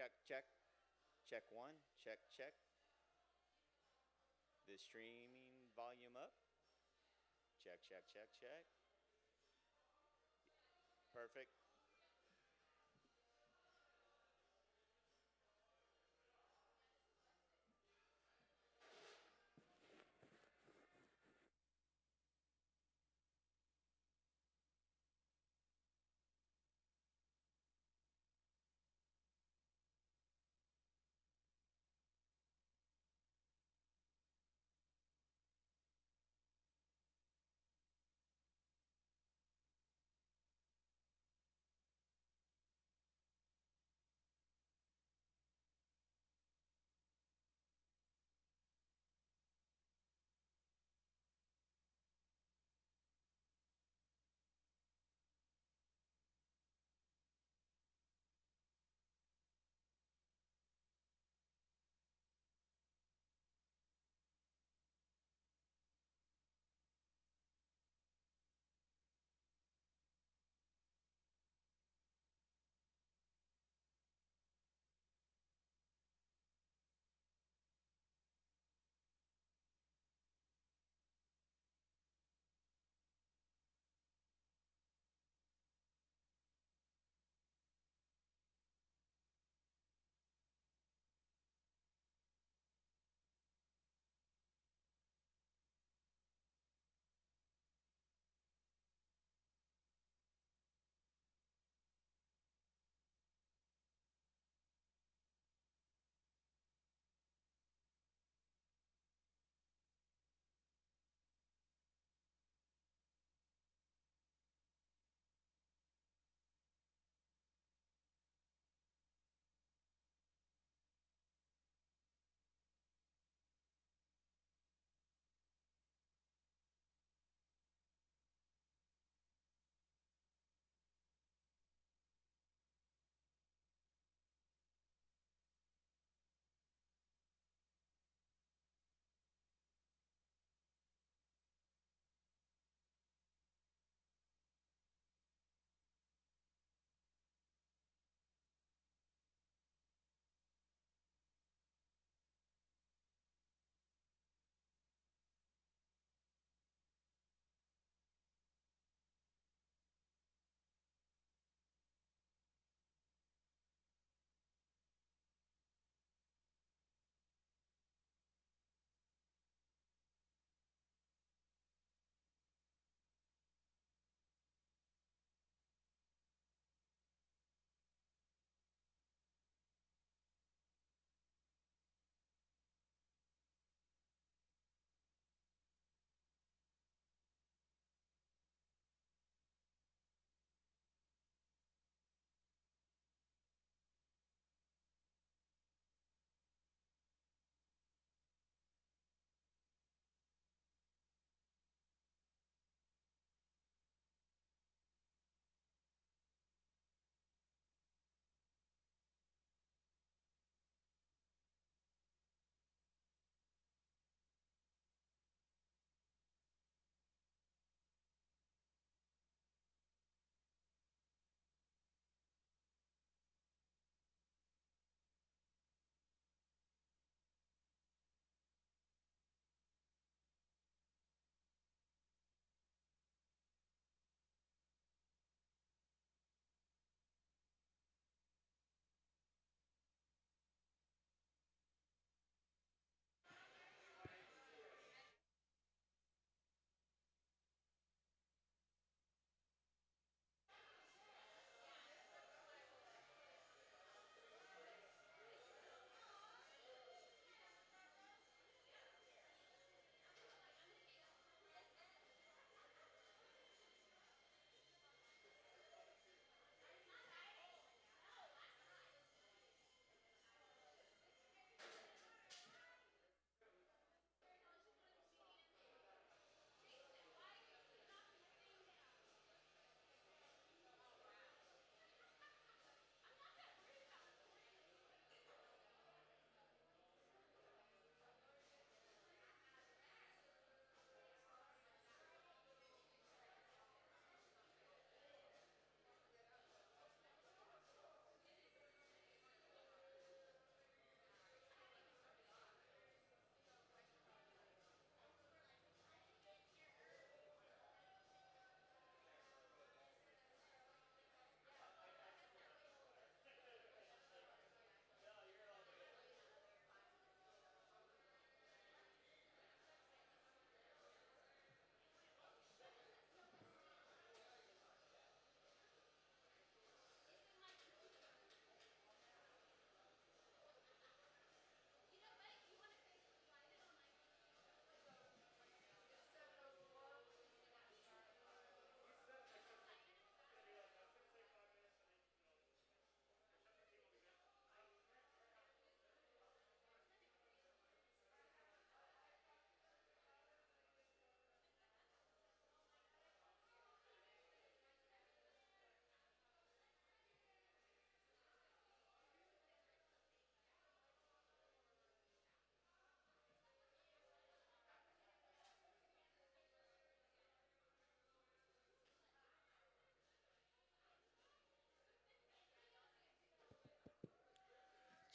Check, check. Check one. Check, check. The streaming volume up. Check, check, check, check. Perfect.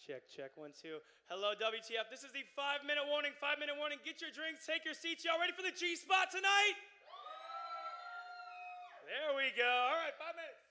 Check, check, 1, 2. Hello, WTF. This is the 5-minute warning. 5-minute warning. Get your drinks, take your seats. Y'all ready for the G spot tonight? There we go. All right, 5 minutes.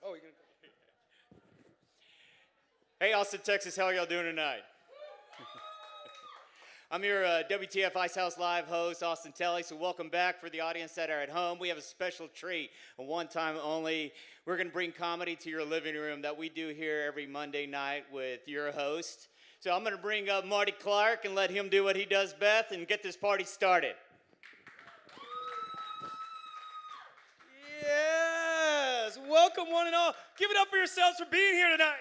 Oh, you're gonna. Hey, Austin, Texas, how are y'all doing tonight? I'm your WTF Icehouse live host, Austin Talley, so welcome back. For the audience that are at home, we have a special treat, a one-time only. We're going to bring comedy to your living room that we do here every Monday night with your host. So I'm going to bring up Marty Clarke and let him do what he does best and get this party started. Yes! Welcome, one and all. Give it up for yourselves for being here tonight.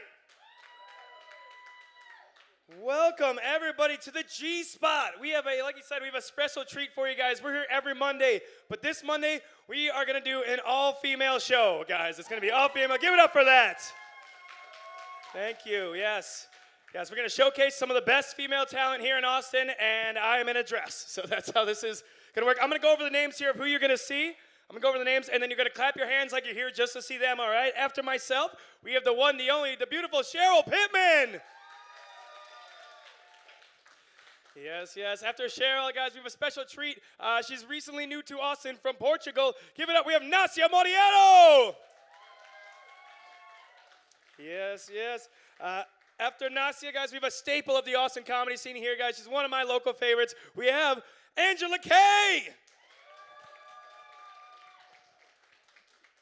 Welcome, everybody, to the G-Spot. We have like you said, we have a special treat for you guys. We're here every Monday, but this Monday, we are going to do an all-female show, guys. It's going to be all-female. Give it up for that. Thank you, yes. Yes, we're going to showcase some of the best female talent here in Austin, and I am in a dress, so that's how this is going to work. I'm going to go over the names here of who you're going to see. I'm going to go over the names, and then you're going to clap your hands like you're here just to see them, all right? After myself, we have the one, the only, the beautiful Cheryl Pittman. Yes, yes. After Cheryl, guys, we have a special treat. She's recently new to Austin from Portugal. Give it up. We have Nacia Moriero. Yes, yes. After Nacia, guys, we have a staple of the Austin comedy scene here, guys. She's one of my local favorites. We have Angela Kay.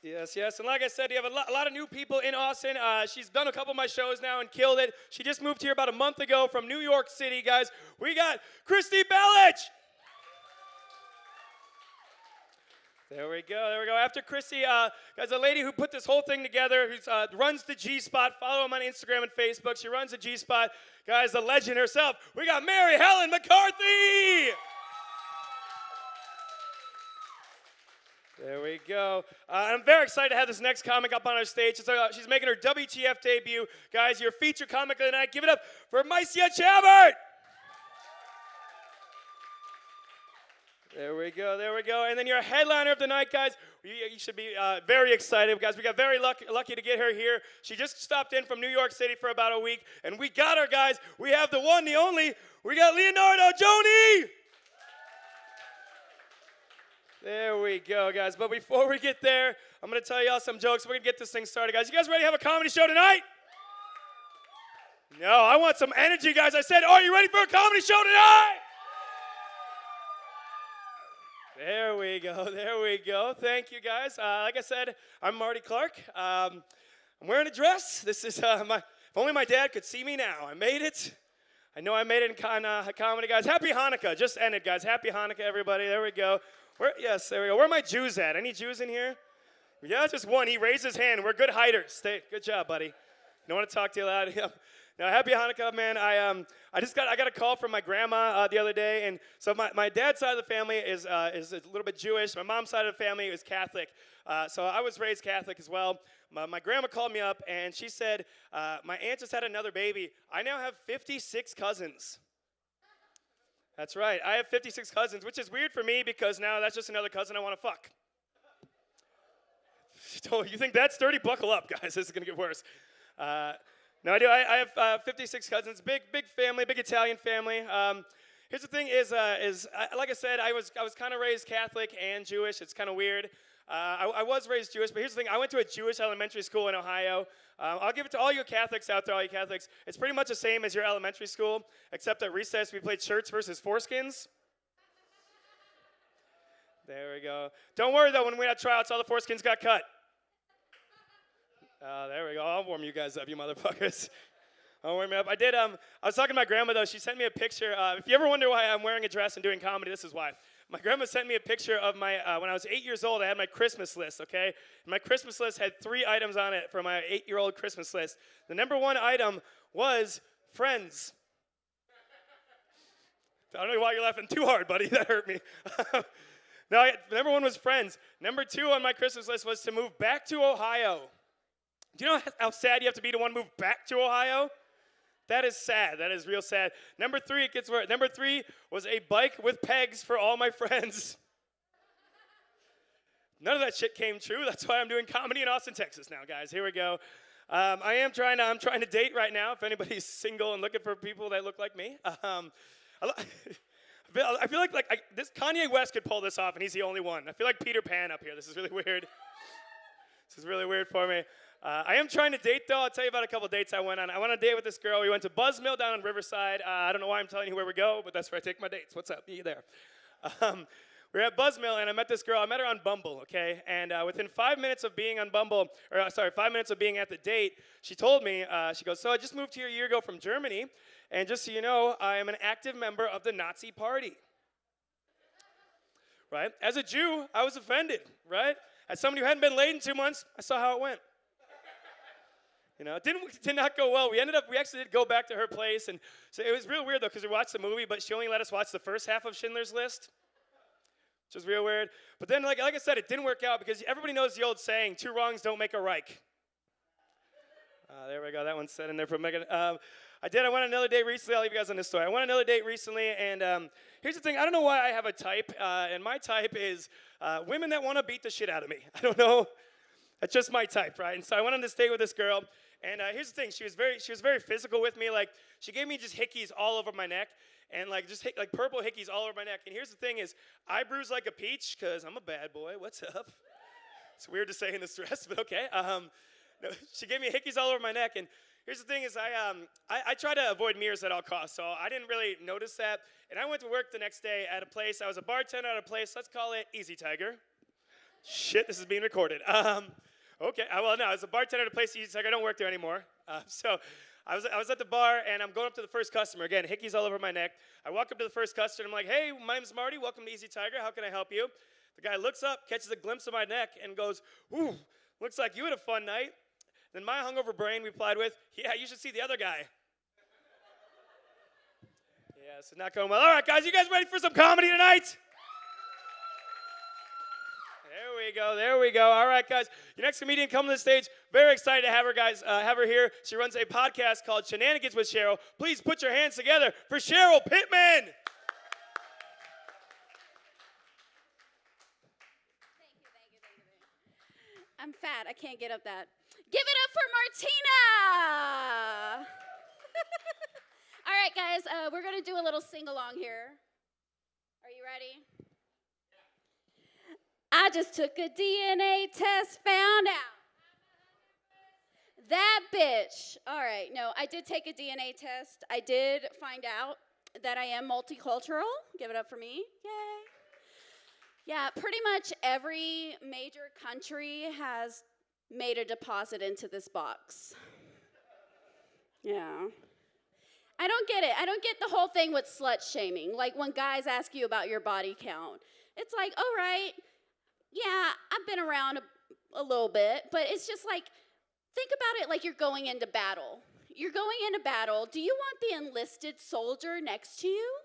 Yes, yes, and like I said, you have a lot of new people in Austin. She's done a couple of my shows now and killed it. She just moved here about a month ago from New York City, guys. We got Christy Bellich. There we go, there we go. After Christy, guys, a lady who put this whole thing together, who runs the G-Spot. Follow him on Instagram and Facebook. She runs the G-Spot. Guys, the legend herself. We got Mary Helen McCarthy. There we go. I'm very excited to have this next comic up on our stage. She's making her WTF debut. Guys, your feature comic of the night. Give it up for Mycia Chabert. There we go, there we go. And then your headliner of the night, guys. You should be very excited, guys. We got very lucky to get her here. She just stopped in from New York City for about a week, and we got her, guys. We have the one, the only. We got Leonardo Joni. There we go, guys. But before we get there, I'm going to tell y'all some jokes. We're going to get this thing started, guys. You guys ready to have a comedy show tonight? No, I want some energy, guys. I said, are you ready for a comedy show tonight? There we go, there we go. Thank you, guys. Like I said, I'm Marty Clarke. I'm wearing a dress. This is if only my dad could see me now. I made it. I know I made it in comedy, guys. Happy Hanukkah. Just ended, guys. Happy Hanukkah, everybody. There we go. Yes, there we go. Where are my Jews at? Any Jews in here? Yeah, just one. He raised his hand. We're good hiders. Good job, buddy. Don't want to talk to you loud. Now, happy Hanukkah, man. I got a call from my grandma the other day, and so my dad's side of the family is a little bit Jewish. My mom's side of the family is Catholic. So I was raised Catholic as well. My grandma called me up, and she said, my aunt just had another baby. I now have 56 cousins. That's right. I have 56 cousins, which is weird for me because now that's just another cousin I want to fuck. So you think that's dirty? Buckle up, guys. This is going to get worse. No, I do. I have 56 cousins. Big family, big Italian family. Here's the thing like I said, I was kind of raised Catholic and Jewish. It's kind of weird. I was raised Jewish, but here's the thing. I went to a Jewish elementary school in Ohio. I'll give it to all you Catholics out there, all you Catholics. It's pretty much the same as your elementary school, except at recess we played shirts versus foreskins. There we go. Don't worry, though. When we had tryouts, all the foreskins got cut. There we go. I'll warm you guys up, you motherfuckers. I'll warm you up. I was talking to my grandma, though. She sent me a picture. If you ever wonder why I'm wearing a dress and doing comedy, this is why. My grandma sent me a picture of my, when I was 8 years old, I had my Christmas list, okay? And my Christmas list had 3 items on it for my 8-year-old Christmas list. The number 1 item was Friends. I don't know why you're laughing too hard, buddy. That hurt me. No, number 1 was Friends. Number 2 on my Christmas list was to move back to Ohio. Do you know how sad you have to be to want to move back to Ohio? That is sad. That is real sad. Number 3, it gets worse. Number 3 was a bike with pegs for all my friends. None of that shit came true. That's why I'm doing comedy in Austin, Texas now, guys. Here we go. I'm trying to date right now. If anybody's single and looking for people that look like me, I feel like this Kanye West could pull this off, and he's the only one. I feel like Peter Pan up here. This is really weird. This is really weird for me. I am trying to date, though. I'll tell you about a couple dates I went on. I went on a date with this girl. We went to Buzzmill down on Riverside. I don't know why I'm telling you where we go, but that's where I take my dates. What's up? You there? We were at Buzzmill, and I met this girl. I met her on Bumble, okay? And within 5 minutes of being on Bumble, 5 minutes of being at the date, she told me, she goes, so I just moved here a year ago from Germany, and just so you know, I am an active member of the Nazi Party. Right? As a Jew, I was offended, right? As somebody who hadn't been laid in 2 months, I saw how it went. You know, it did not go well. We actually did go back to her place, and so it was real weird, though, because we watched the movie, but she only let us watch the first half of Schindler's List, which was real weird. But then, like I said, it didn't work out, because everybody knows the old saying, 2 wrongs don't make a right. There we go. That one's set in there for Megan. I went on another date recently. I'll leave you guys on this story. I went on another date recently, and here's the thing. I don't know why I have a type, and my type is women that want to beat the shit out of me. I don't know. That's just my type, right? And so I went on this date with this girl, and here's the thing. She was very physical with me. Like, she gave me just hickeys all over my neck, and like just like purple hickeys all over my neck. And here's the thing is, I bruise like a peach because I'm a bad boy. What's up? It's weird to say in this dress, but okay. No, she gave me hickeys all over my neck, and here's the thing is I try to avoid mirrors at all costs, so I didn't really notice that. And I went to work the next day at a place. I was a bartender at a place. Let's call it Easy Tiger. Shit, this is being recorded. Okay, well, no, I was a bartender at a place, Easy Tiger. I don't work there anymore. So I was at the bar, and I'm going up to the first customer. Again, hickeys all over my neck. I walk up to the first customer, and I'm like, hey, my name's Marty. Welcome to Easy Tiger. How can I help you? The guy looks up, catches a glimpse of my neck, and goes, ooh, looks like you had a fun night. Then my hungover brain replied with, yeah, you should see the other guy. Yeah, so not going well. All right, guys, you guys ready for some comedy tonight? There we go. All right, guys. Your next comedian coming to the stage. Very excited to have her, guys. Have her here. She runs a podcast called Shenanigans with Cheryl. Please put your hands together for Cheryl Pittman. Thank you. I'm fat. I can't get up that. Give it up for Martina! All right, guys, we're going to do a little sing-along here. Are you ready? I just took a DNA test, found out. That bitch. All right, no, I did take a DNA test. I did find out that I am multicultural. Give it up for me. Yay. Yeah, pretty much every major country has made a deposit into this box. Yeah. I don't get it. I don't get the whole thing with slut shaming. Like when guys ask you about your body count. It's like, all right, yeah, I've been around a little bit, but it's just like, think about it like you're going into battle. You're going into battle. Do you want the enlisted soldier next to you?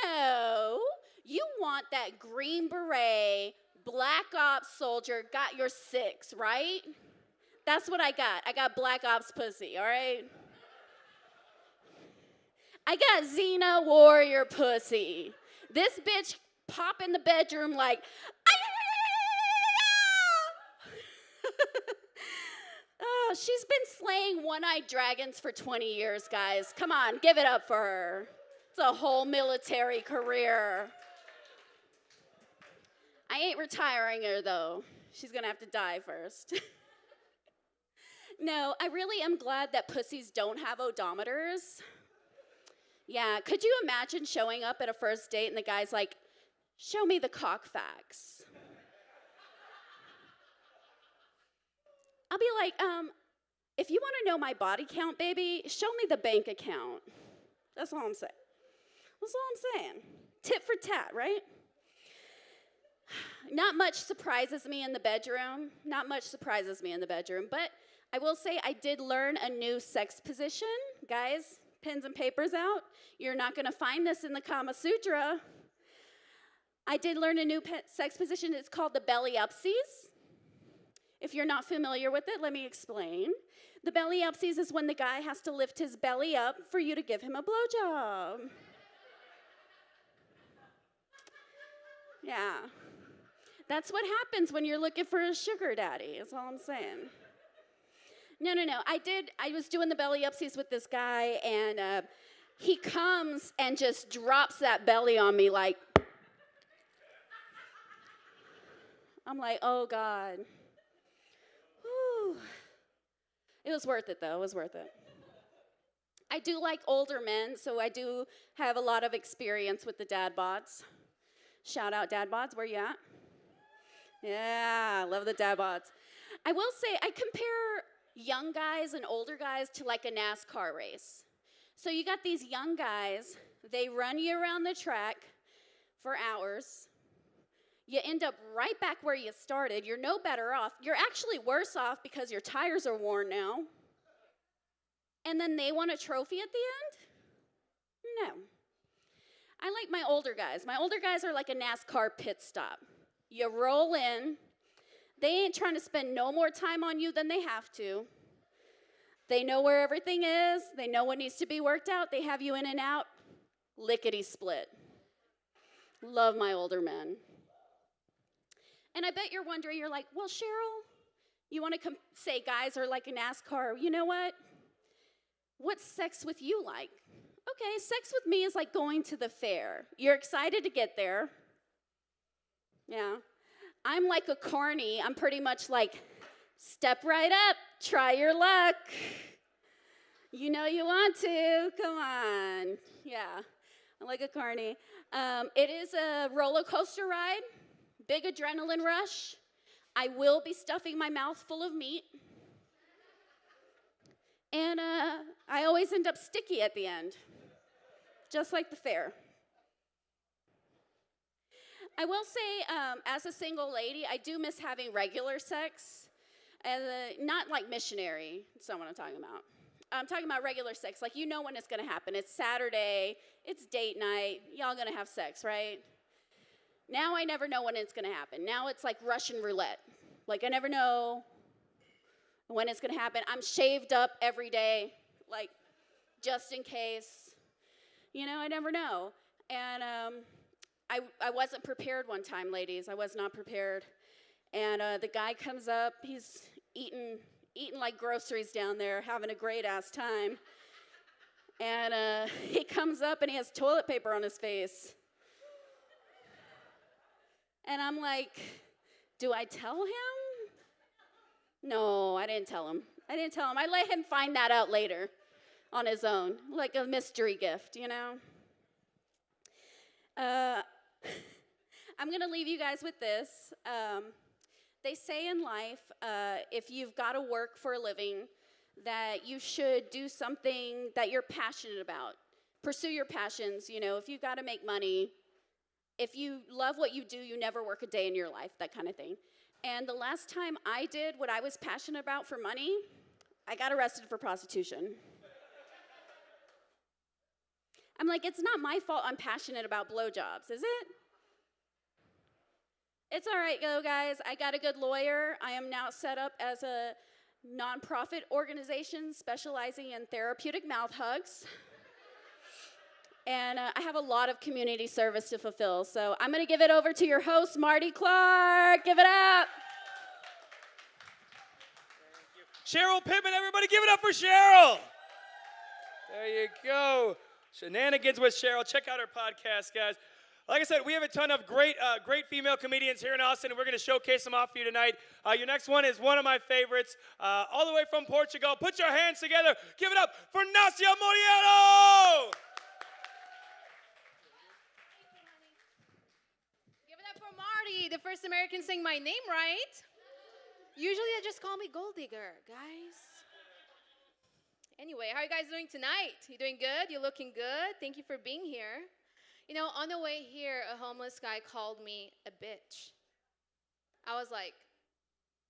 No. You want that Green Beret, Black Ops soldier, got your 6, right? That's what I got. I got Black Ops pussy, all right? I got Xena warrior pussy. This bitch pop in the bedroom like, oh, she's been slaying one-eyed dragons for 20 years, guys. Come on, give it up for her. It's a whole military career. I ain't retiring her, though. She's going to have to die first. No, I really am glad that pussies don't have odometers. Yeah, could you imagine showing up at a first date and the guy's like, show me the cock facts. I'll be like, if you want to know my body count, baby, show me the bank account. That's all I'm saying. That's all I'm saying. Tit for tat, right? Not much surprises me in the bedroom. Not much surprises me in the bedroom. But I will say I did learn a new sex position. Guys, pens and papers out. You're not going to find this in the Kama Sutra. I did learn a new sex position. It's called the belly-upsies. If you're not familiar with it, let me explain. The belly-upsies is when the guy has to lift his belly up for you to give him a blowjob. Yeah. That's what happens when you're looking for a sugar daddy, is all I'm saying. No. I was doing the belly-upsies with this guy, and he comes and just drops that belly on me like, I'm like, oh, God. Whew. It was worth it, though. It was worth it. I do like older men, so I do have a lot of experience with the dad bods. Shout out dad bods. Where you at? Yeah, love the dad bods. I will say I compare young guys and older guys to like a NASCAR race. So you got these young guys, they run you around the track for hours. You end up right back where you started. You're no better off. You're actually worse off because your tires are worn now. And then they want a trophy at the end? No. I like my older guys. My older guys are like a NASCAR pit stop. You roll in. They ain't trying to spend no more time on you than they have to. They know where everything is. They know what needs to be worked out. They have you in and out. Lickety split. Love my older men. And I bet you're wondering, you're like, well, Cheryl, you want to say guys are like a NASCAR. You know what? What's sex with you like? Okay, sex with me is like going to the fair. You're excited to get there. Yeah. I'm like a carny. I'm pretty much like, step right up, try your luck. You know you want to, come on. Yeah, I'm like a carny. It is a roller coaster ride, big adrenaline rush. I will be stuffing my mouth full of meat. And I always end up sticky at the end, just like the fair. I will say, as a single lady, I do miss having regular sex. And not like missionary, that's not what I'm talking about. I'm talking about regular sex, like you know when it's going to happen. It's Saturday, it's date night, y'all going to have sex, right? Now I never know when it's going to happen. Now it's like Russian roulette. Like I never know when it's going to happen. I'm shaved up every day, like just in case. You know, I never know. And I wasn't prepared one time, ladies. I was not prepared. And the guy comes up. He's eating like groceries down there, having a great-ass time. And he comes up, and he has toilet paper on his face. And I'm like, do I tell him? No, I didn't tell him. I let him find that out later on his own, like a mystery gift, you know? I'm going to leave you guys with this. They say in life, if you've got to work for a living, that you should do something that you're passionate about. Pursue your passions, you know, if you've got to make money. If you love what you do, you never work a day in your life, that kind of thing. And the last time I did what I was passionate about for money, I got arrested for prostitution. I'm like, it's not my fault I'm passionate about blowjobs, is it? It's all right, guys. I got a good lawyer. I am now set up as a nonprofit organization specializing in therapeutic mouth hugs. And I have a lot of community service to fulfill. So I'm going to give it over to your host, Marty Clarke. Give it up. Cheryl Pittman, everybody give it up for Cheryl. There you go. Shenanigans with Cheryl. Check out her podcast, guys. Like I said, we have a ton of great female comedians here in Austin, and we're going to showcase them off for you tonight. Your next one is one of my favorites, all the way from Portugal. Put your hands together. Give it up for Nacia Moriano. Give it up for Marty, the first American saying my name right. Usually they just call me Gold Digger, guys. Anyway, how are you guys doing tonight? You doing good? You looking good? Thank you for being here. You know, on the way here, a homeless guy called me a bitch. I was like,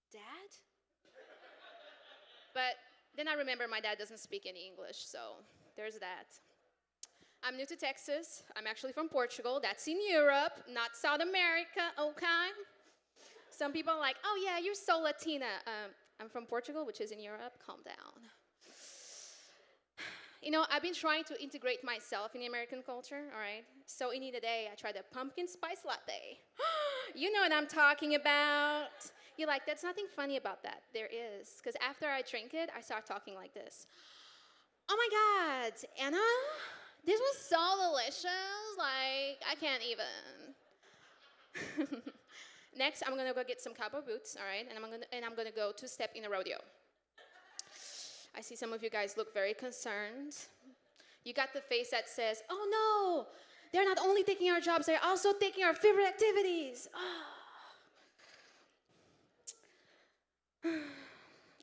Dad? But then I remember my dad doesn't speak any English, so there's that. I'm new to Texas. I'm actually from Portugal. That's in Europe, not South America, okay? Some people are like, oh yeah, you're so Latina. I'm from Portugal, which is in Europe. Calm down. You know, I've been trying to integrate myself in the American culture, all right? So in the day, I tried a pumpkin spice latte. You know what I'm talking about. You're like, that's nothing funny about that. There is. Because after I drink it, I start talking like this. Oh my God, Anna, this was so delicious. Like, I can't even. Next, I'm gonna go get some cowboy boots, all right? And I'm gonna go two-step in a rodeo. I see some of you guys look very concerned. You got the face that says, oh no, they're not only taking our jobs, they're also taking our favorite activities.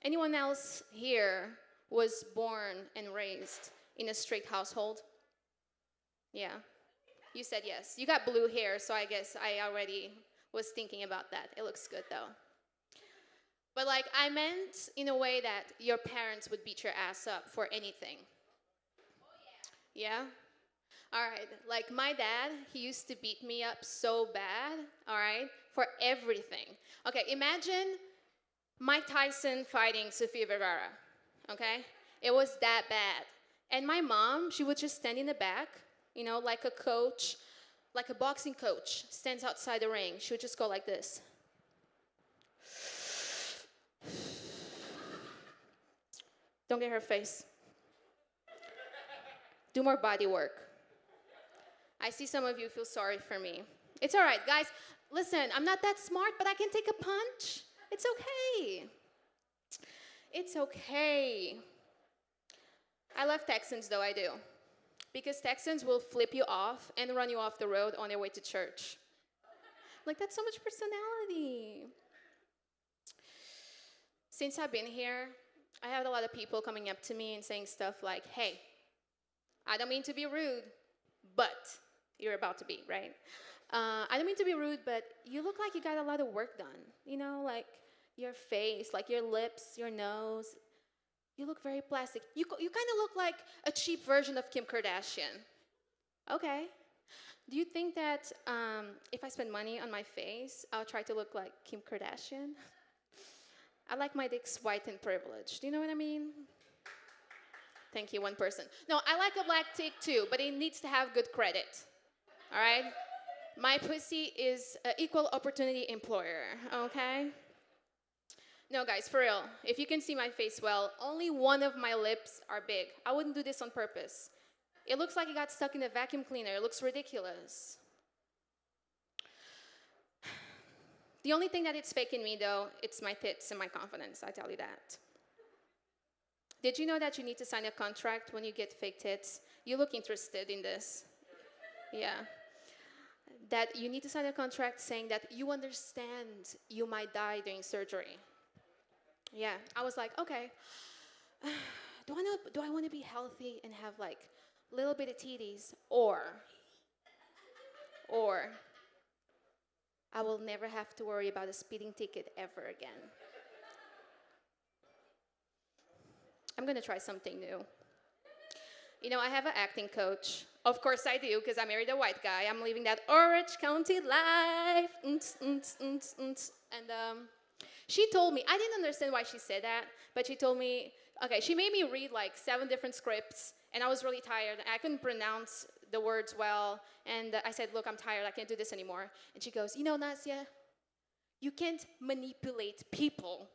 Anyone else here was born and raised in a strict household? Yeah, you said yes. You got blue hair, so I guess I already was thinking about that. It looks good though. But like, I meant in a way that your parents would beat your ass up for anything. Yeah? All right, like my dad, he used to beat me up so bad, all right, for everything. Okay, imagine Mike Tyson fighting Sofia Vergara, okay? It was that bad. And my mom, she would just stand in the back, you know, like a coach, like a boxing coach stands outside the ring. She would just go like this. Don't get her face. Do more body work. I see some of you feel sorry for me. It's all right, guys. Listen, I'm not that smart, but I can take a punch. It's okay. It's okay. I love Texans, though, I do. Because Texans will flip you off and run you off the road on their way to church. Like, that's so much personality. Since I've been here, I had a lot of people coming up to me and saying stuff like, hey, I don't mean to be rude, but you're about to be, right? I don't mean to be rude, but you look like you got a lot of work done. You know, like your face, like your lips, your nose. You look very plastic. You kind of look like a cheap version of Kim Kardashian. Okay. Do you think that if I spend money on my face, I'll try to look like Kim Kardashian? I like my dicks white and privileged. Do you know what I mean? Thank you, one person. No, I like a black tick too, but it needs to have good credit. All right? My pussy is an equal opportunity employer, okay? No, guys, for real. If you can see my face well, only one of my lips are big. I wouldn't do this on purpose. It looks like it got stuck in a vacuum cleaner. It looks ridiculous. The only thing that it's fake in me, though, it's my tits and my confidence, I tell you that. Did you know that you need to sign a contract when you get fake tits? You look interested in this. Yeah. That you need to sign a contract saying that you understand you might die during surgery. Yeah, I was like, okay, do I want to be healthy and have like a little bit of titties, or I will never have to worry about a speeding ticket ever again. I'm going to try something new. You know, I have an acting coach. Of course I do, because I married a white guy. I'm living that Orange County life. And she told me, I didn't understand why she said that, but she told me, okay, she made me read like 7 different scripts, and I was really tired. I couldn't pronounce the words well, and I said, look, I'm tired. I can't do this anymore. And she goes, you know, Nasia, you can't manipulate people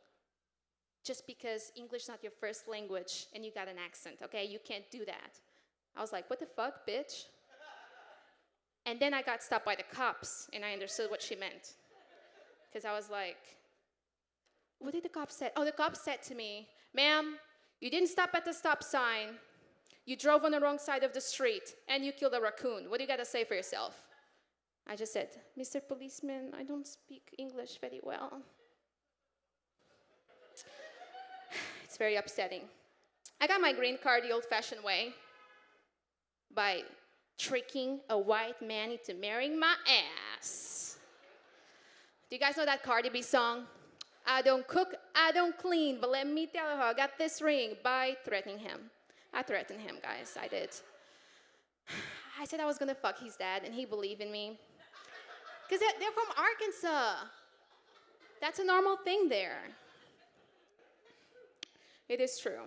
just because English is not your first language and you got an accent, okay? You can't do that. I was like, what the fuck, bitch? And then I got stopped by the cops, and I understood what she meant. Because I was like, what did the cops say? Oh, the cops said to me, ma'am, you didn't stop at the stop sign. You drove on the wrong side of the street, and you killed a raccoon. What do you got to say for yourself? I just said, Mr. Policeman, I don't speak English very well. It's very upsetting. I got my green card the old-fashioned way by tricking a white man into marrying my ass. Do you guys know that Cardi B song? I don't cook, I don't clean, but let me tell you how I got this ring by threatening him. I threatened him, guys, I did. I said I was gonna fuck his dad, and he believed in me. Because they're from Arkansas. That's a normal thing there. It is true.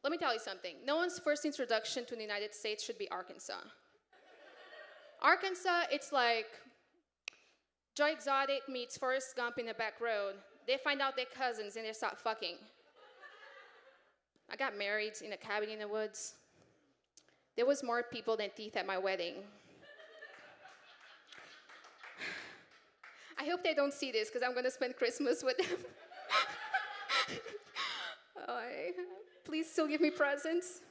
Let me tell you something. No one's first introduction to the United States should be Arkansas. Arkansas, it's like Joy Exotic meets Forrest Gump in the back road. They find out they're cousins and they start fucking. I got married in a cabin in the woods. There was more people than teeth at my wedding. I hope they don't see this because I'm going to spend Christmas with them. Please still give me presents.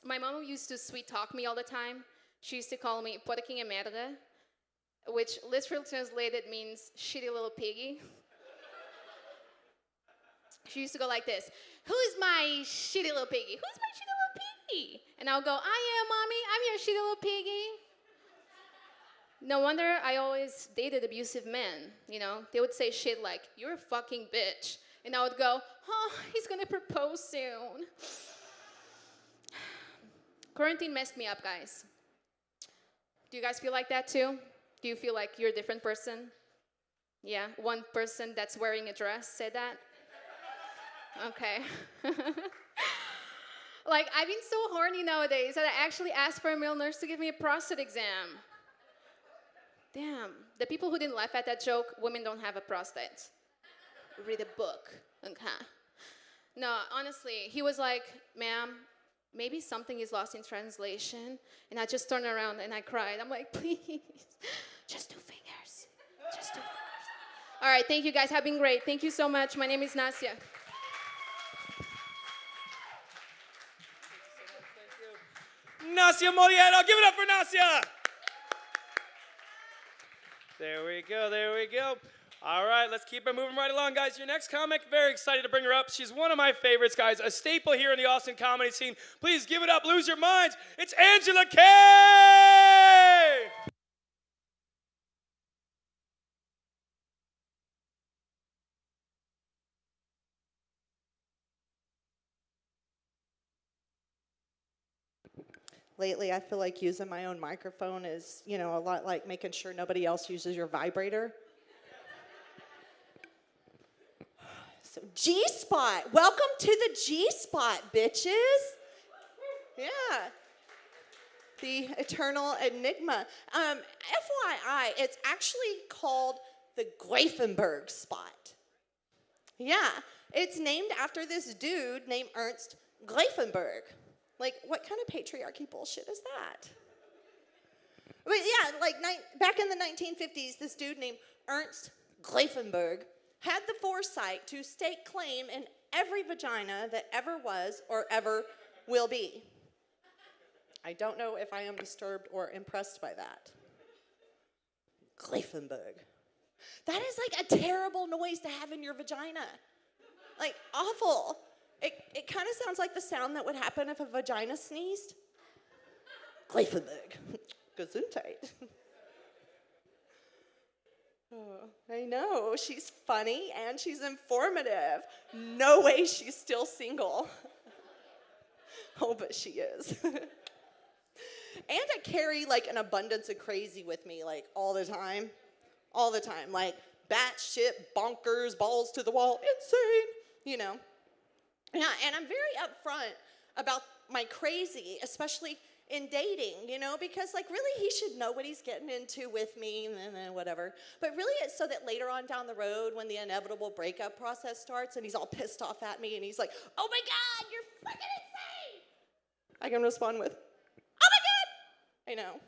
My mom used to sweet talk me all the time. She used to call me porquinha merda, which literally translated means shitty little piggy. She used to go like this, "Who's my shitty little piggy? Who's my shitty little piggy?" And I'll go, "I am, Mommy. I'm your shitty little piggy." No wonder I always dated abusive men, you know. They would say shit like, "You're a fucking bitch." And I would go, "Oh, he's gonna propose soon." Quarantine messed me up, guys. Do you guys feel like that too? Do you feel like you're a different person? Yeah, one person that's wearing a dress said that? Okay. Like, I've been so horny nowadays that I actually asked for a male nurse to give me a prostate exam. Damn, the people who didn't laugh at that joke, women don't have a prostate. Read a book, okay? No, honestly, he was like, "Ma'am, maybe something is lost in translation." And I just turned around and I cried. I'm like, "Please, just 2 fingers, just 2 fingers." All right, thank you guys, have been great. Thank you so much. My name is Nasia. Nasia Moliero, give it up for Nasia. There we go, there we go. All right, let's keep it moving right along, guys. Your next comic, very excited to bring her up. She's one of my favorites, guys, a staple here in the Austin comedy scene. Please give it up, lose your minds. It's Angela Kay! Lately, I feel like using my own microphone is, you know, a lot like making sure nobody else uses your vibrator. So, G-Spot. Welcome to the G-Spot, bitches. Yeah. The eternal enigma. FYI, it's actually called the Greifenberg spot. Yeah, it's named after this dude named Ernst Greifenberg. Like, what kind of patriarchy bullshit is that? But yeah, like back in the 1950s, this dude named Ernst Greifenberg had the foresight to stake claim in every vagina that ever was or ever will be. I don't know if I am disturbed or impressed by that. Greifenberg. That is like a terrible noise to have in your vagina. Like, awful. It kind of sounds like the sound that would happen if a vagina sneezed. Greifenberg. Gesundheit. Oh, I know. She's funny and she's informative. No way she's still single. Oh, but she is. And I carry like an abundance of crazy with me, like all the time. All the time. Like batshit, bonkers, balls to the wall, insane, you know. Yeah, and I'm very upfront about my crazy, especially in dating, you know, because, like, really he should know what he's getting into with me and whatever. But really it's so that later on down the road when the inevitable breakup process starts and he's all pissed off at me and he's like, "Oh, my God, you're fucking insane!" I can respond with, "Oh, my God!" I know.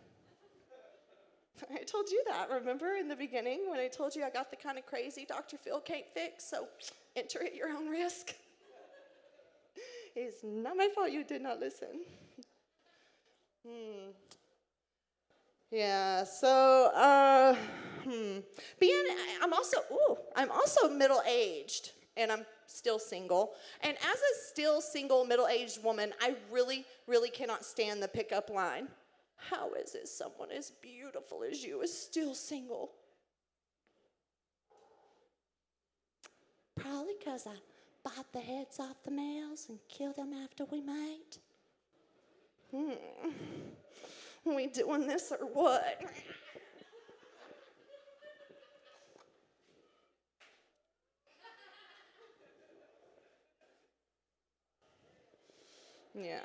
I told you that, remember, in the beginning when I told you I got the kind of crazy Dr. Phil can't fix, so enter at your own risk. It is not my fault you did not listen. Yeah, so, I'm also middle-aged, and I'm still single. And as a still single middle-aged woman, I really, really cannot stand the pickup line. "How is it someone as beautiful as you is still single?" Probably because I bite the heads off the males and kill them after we mate. We doing this or what? Yeah.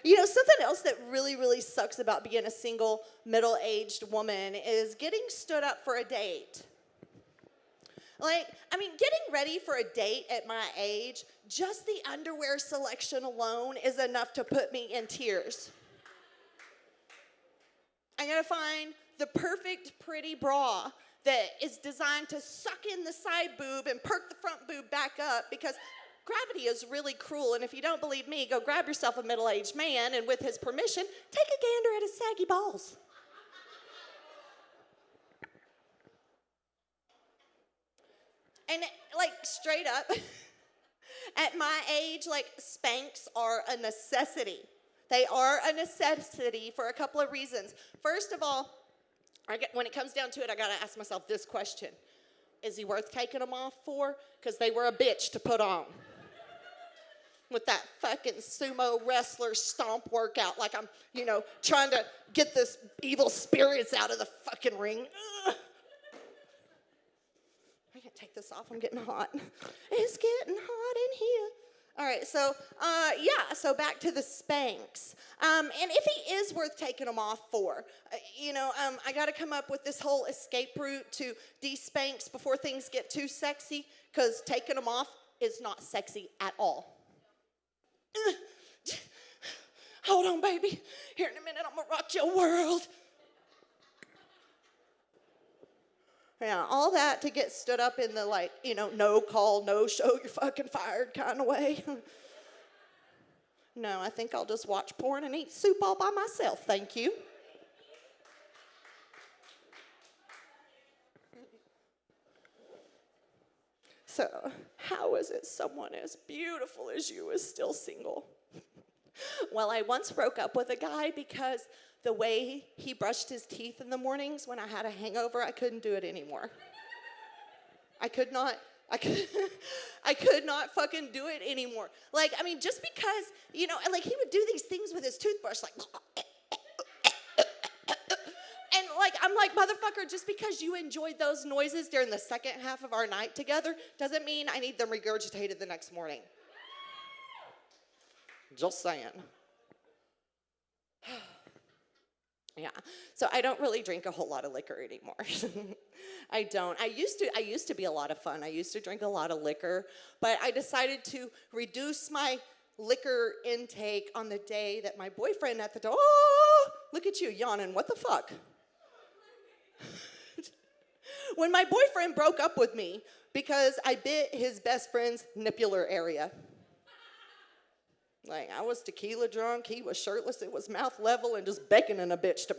You know, something else that really, really sucks about being a single, middle-aged woman is getting stood up for a date. Like, I mean, getting ready for a date at my age, just the underwear selection alone is enough to put me in tears. I gotta find the perfect pretty bra that is designed to suck in the side boob and perk the front boob back up, because gravity is really cruel, and if you don't believe me, go grab yourself a middle-aged man, and with his permission, take a gander at his saggy balls. And, like, straight up, at my age, like, Spanx are a necessity. They are a necessity for a couple of reasons. First of all, when it comes down to it, I gotta ask myself this question. Is he worth taking them off for? Because they were a bitch to put on. With that fucking sumo wrestler stomp workout, like I'm, trying to get this evil spirits out of the fucking ring. Ugh. I can't take this off, I'm getting hot. It's getting hot in here. All right, so back to the Spanx. And if he is worth taking them off for, I got to come up with this whole escape route to de-Spanx before things get too sexy, because taking them off is not sexy at all. Hold on, baby. Here in a minute, I'm going to rock your world. Yeah, all that to get stood up in the, no call, no show, you're fucking fired kind of way. No, I think I'll just watch porn and eat soup all by myself, thank you. So, how is it someone as beautiful as you is still single? Well, I once broke up with a guy because the way he brushed his teeth in the mornings when I had a hangover, I couldn't do it anymore. I could not fucking do it anymore. Just because, he would do these things with his toothbrush, and I'm like, motherfucker, just because you enjoyed those noises during the second half of our night together doesn't mean I need them regurgitated the next morning. Just saying. Yeah, so I don't really drink a whole lot of liquor anymore. I don't. I used to be a lot of fun. I used to drink a lot of liquor, but I decided to reduce my liquor intake on the day that my boyfriend at the door, oh, look at you yawning, what the fuck? When my boyfriend broke up with me because I bit his best friend's nippular area. I was tequila drunk, he was shirtless, it was mouth level and just beckoning a bitch to,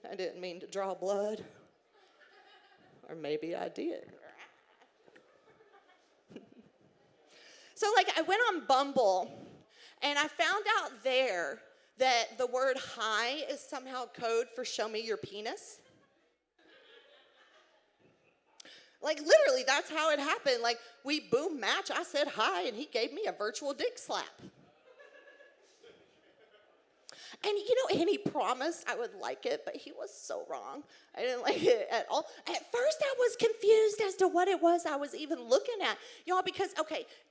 I didn't mean to draw blood. Or maybe I did. So, I went on Bumble, and I found out there that the word hi is somehow code for show me your penis. Literally, that's how it happened. We boom match, I said hi, and he gave me a virtual dick slap. And, and he promised I would like it, but he was so wrong. I didn't like it at all. At first, I was confused as to what it was I was even looking at. Y'all, because,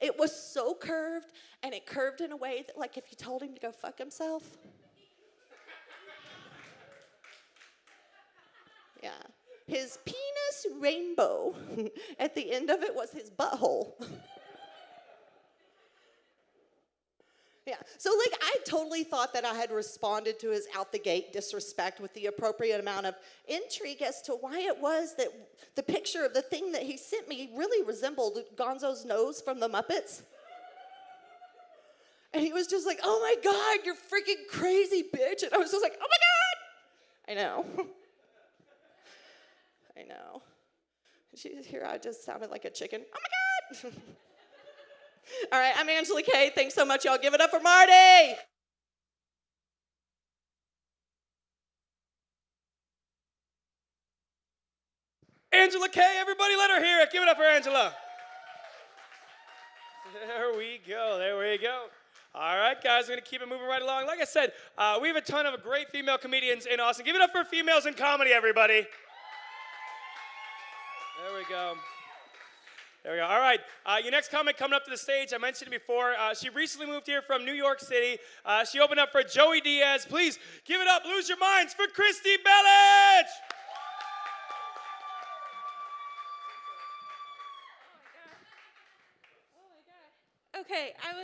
it was so curved, and it curved in a way that, if you told him to go fuck himself. Yeah. His penis rainbow, at the end of it was his butthole. Yeah, so I totally thought that I had responded to his out-the-gate disrespect with the appropriate amount of intrigue as to why it was that the picture of the thing that he sent me really resembled Gonzo's nose from the Muppets. And he was just like, oh my God, you're freaking crazy, bitch. And I was just like, oh my God. I know. I know. Here I just sounded like a chicken. Oh my God. All right, I'm Angela Kay. Thanks so much, y'all. Give it up for Marty. Angela Kay, everybody let her hear it. Give it up for Angela. There we go. There we go. All right, guys, we're going to keep it moving right along. Like I said, we have a ton of great female comedians in Austin. Give it up for females in comedy, everybody. There we go. There we go. All right, your next comic coming up to the stage, I mentioned it before. She recently moved here from New York City. She opened up for Joey Diaz. Please give it up, lose your minds, for Christy Bellich! Okay, I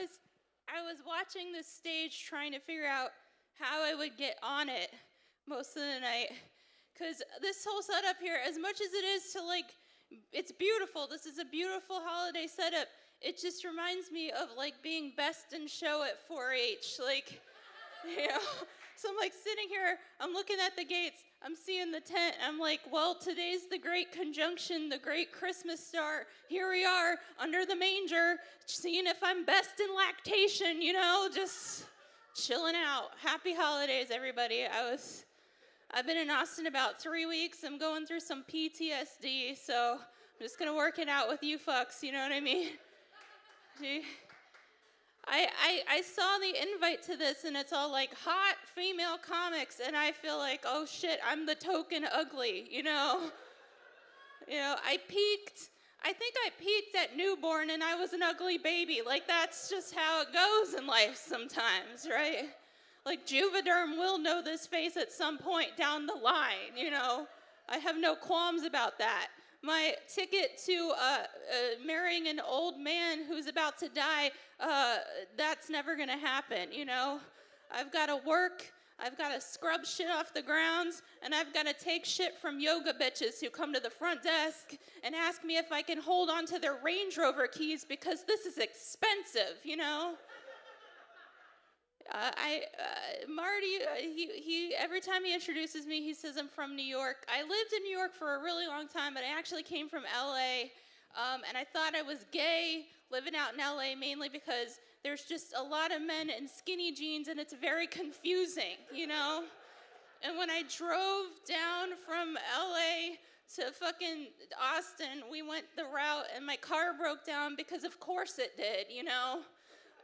was watching this stage trying to figure out how I would get on it most of the night. Because this whole setup here, as much as it is to like, it's beautiful. This is a beautiful holiday setup. It just reminds me of like being best in show at 4-H. Like, you know, so I'm like sitting here, I'm looking at the gates, I'm seeing the tent, I'm like, well, today's the great conjunction, the great Christmas star. Here we are under the manger, seeing if I'm best in lactation, you know, just chilling out. Happy holidays, everybody. I've been in Austin about 3 weeks. I'm going through some PTSD, so I'm just gonna work it out with you fucks, you know what I mean? Gee. I saw the invite to this, and it's all like hot female comics, and I feel like, oh shit, I'm the token ugly, you know? You know, I think I peaked at newborn, and I was an ugly baby. Like, that's just how it goes in life sometimes, right? Like, Juvederm will know this face at some point down the line, you know? I have no qualms about that. My ticket to marrying an old man who's about to die, that's never gonna happen, you know? I've gotta work, I've gotta scrub shit off the grounds, and I've gotta take shit from yoga bitches who come to the front desk and ask me if I can hold on to their Range Rover keys because this is expensive, you know? Marty, he every time he introduces me, he says I'm from New York. I lived in New York for a really long time, but I actually came from LA, and I thought I was gay living out in LA mainly because there's just a lot of men in skinny jeans, and it's very confusing, you know? And when I drove down from LA to fucking Austin, we went the route, and my car broke down because of course it did, you know?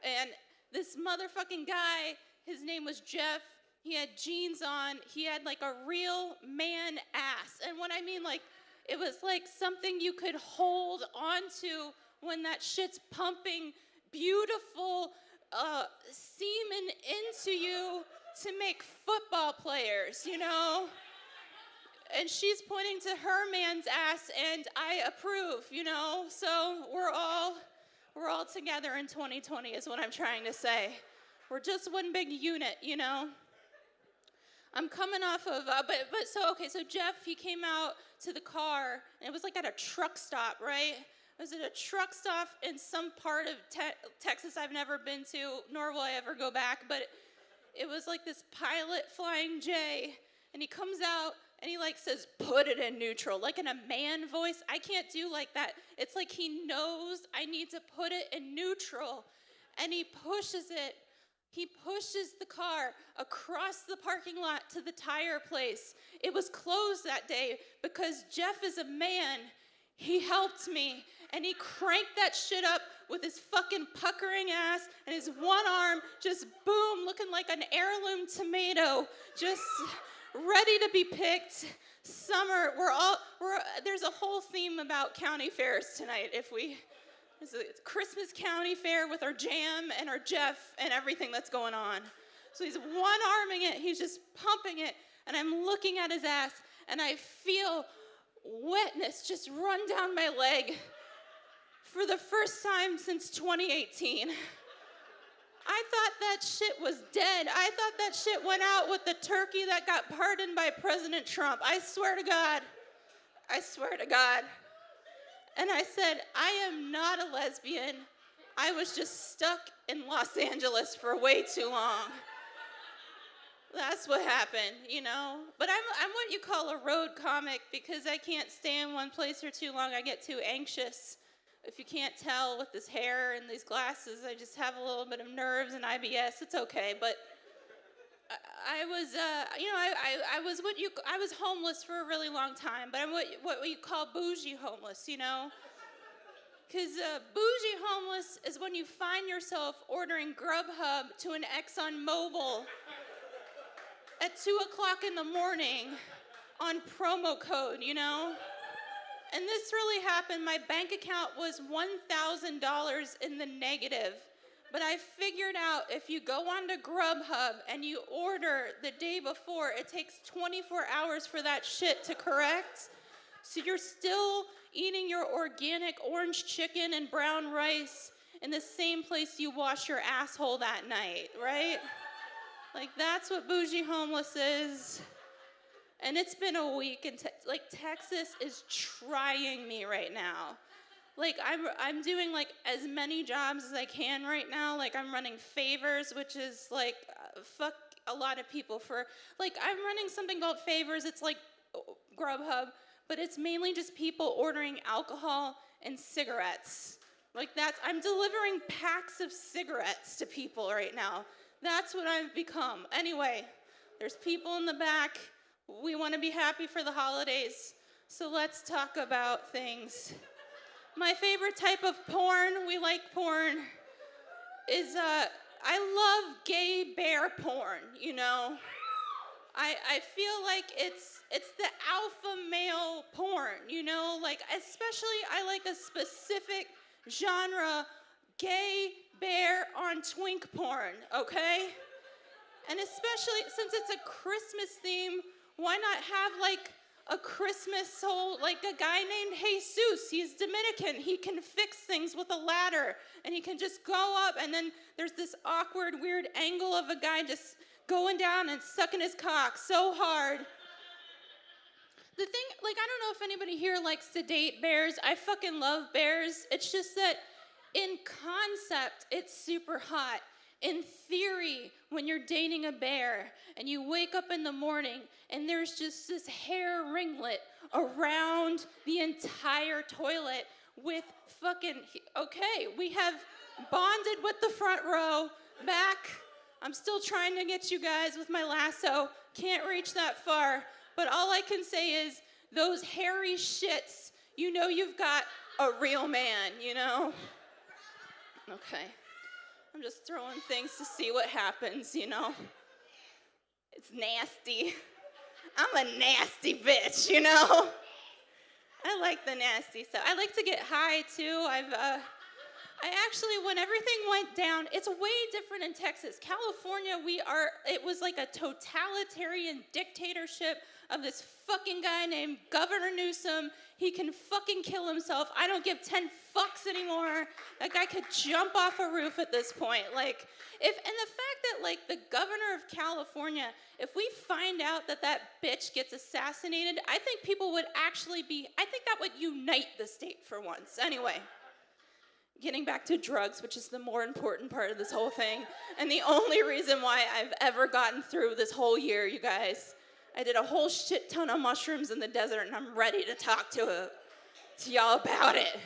And this motherfucking guy, his name was Jeff, he had jeans on, he had like a real man ass. And what I mean, like, it was like something you could hold onto when that shit's pumping beautiful semen into you to make football players, you know? And she's pointing to her man's ass, and I approve, you know? So we're all together in 2020 is what I'm trying to say. We're just one big unit, you know? I'm coming off of, so Jeff, he came out to the car, and it was like at a truck stop, right? It was at a truck stop in some part of Texas I've never been to, nor will I ever go back, but it was like this pilot flying J, and he comes out, and he like says, put it in neutral, like in a man voice. I can't do like that. It's like he knows I need to put it in neutral, and he pushes it. He pushes the car across the parking lot to the tire place. It was closed that day because Jeff is a man. He helped me, and he cranked that shit up with his fucking puckering ass and his one arm just boom, looking like an heirloom tomato, just ready to be picked. Summer, there's a whole theme about county fairs tonight. There's a Christmas county fair with our jam and our Jeff and everything that's going on. So he's one-arming it, he's just pumping it, and I'm looking at his ass, and I feel wetness just run down my leg for the first time since 2018. I thought that shit was dead. I thought that shit went out with the turkey that got pardoned by President Trump. I swear to God. I swear to God. And I said, I am not a lesbian. I was just stuck in Los Angeles for way too long. That's what happened, you know? But I'm what you call a road comic because I can't stay in one place for too long. I get too anxious. If you can't tell with this hair and these glasses, I just have a little bit of nerves and IBS. It's okay, but I was, I was homeless for a really long time, but I'm what you call bougie homeless, you know? Because bougie homeless is when you find yourself ordering Grubhub to an Exxon Mobil at 2 o'clock in the morning on promo code, you know? And this really happened. My bank account was $1,000 in the negative. But I figured out if you go onto Grubhub and you order the day before, it takes 24 hours for that shit to correct. So you're still eating your organic orange chicken and brown rice in the same place you wash your asshole that night, right? Like, that's what bougie homeless is. And it's been a week, and Texas is trying me right now. Like, I'm doing like as many jobs as I can right now. Like, I'm running favors, which is like fuck a lot of people for, like, I'm running something called favors. It's like Grubhub, but it's mainly just people ordering alcohol and cigarettes. Like, I'm delivering packs of cigarettes to people right now. That's what I've become. Anyway, there's people in the back. We want to be happy for the holidays, so let's talk about things. My favorite type of porn, we like porn, is I love gay bear porn, you know? I feel like it's the alpha male porn, you know? Like, especially I like a specific genre, gay bear on twink porn, okay? And especially since it's a Christmas theme, why not have like a Christmas soul, like a guy named Jesus? He's Dominican. He can fix things with a ladder, and he can just go up, and then there's this awkward, weird angle of a guy just going down and sucking his cock so hard. The thing, like, I don't know if anybody here likes to date bears. I fucking love bears. It's just that in concept, it's super hot. In theory, when you're dating a bear and you wake up in the morning and there's just this hair ringlet around the entire toilet with fucking, okay, we have bonded with the front row, back. I'm still trying to get you guys with my lasso. Can't reach that far. But all I can say is those hairy shits, you know you've got a real man, you know? Okay. I'm just throwing things to see what happens, you know? It's nasty. I'm a nasty bitch, you know? I like the nasty stuff. I like to get high, too. I actually, when everything went down, it's way different in Texas. California, it was like a totalitarian dictatorship of this fucking guy named Governor Newsom. He can fucking kill himself. I don't give 10 fucks anymore. That guy could jump off a roof at this point. Like, and the fact that, like, the governor of California, if we find out that that bitch gets assassinated, I think people would actually I think that would unite the state for once. Anyway. Getting back to drugs, which is the more important part of this whole thing, and the only reason why I've ever gotten through this whole year, you guys. I did a whole shit ton of mushrooms in the desert, and I'm ready to talk to y'all about it.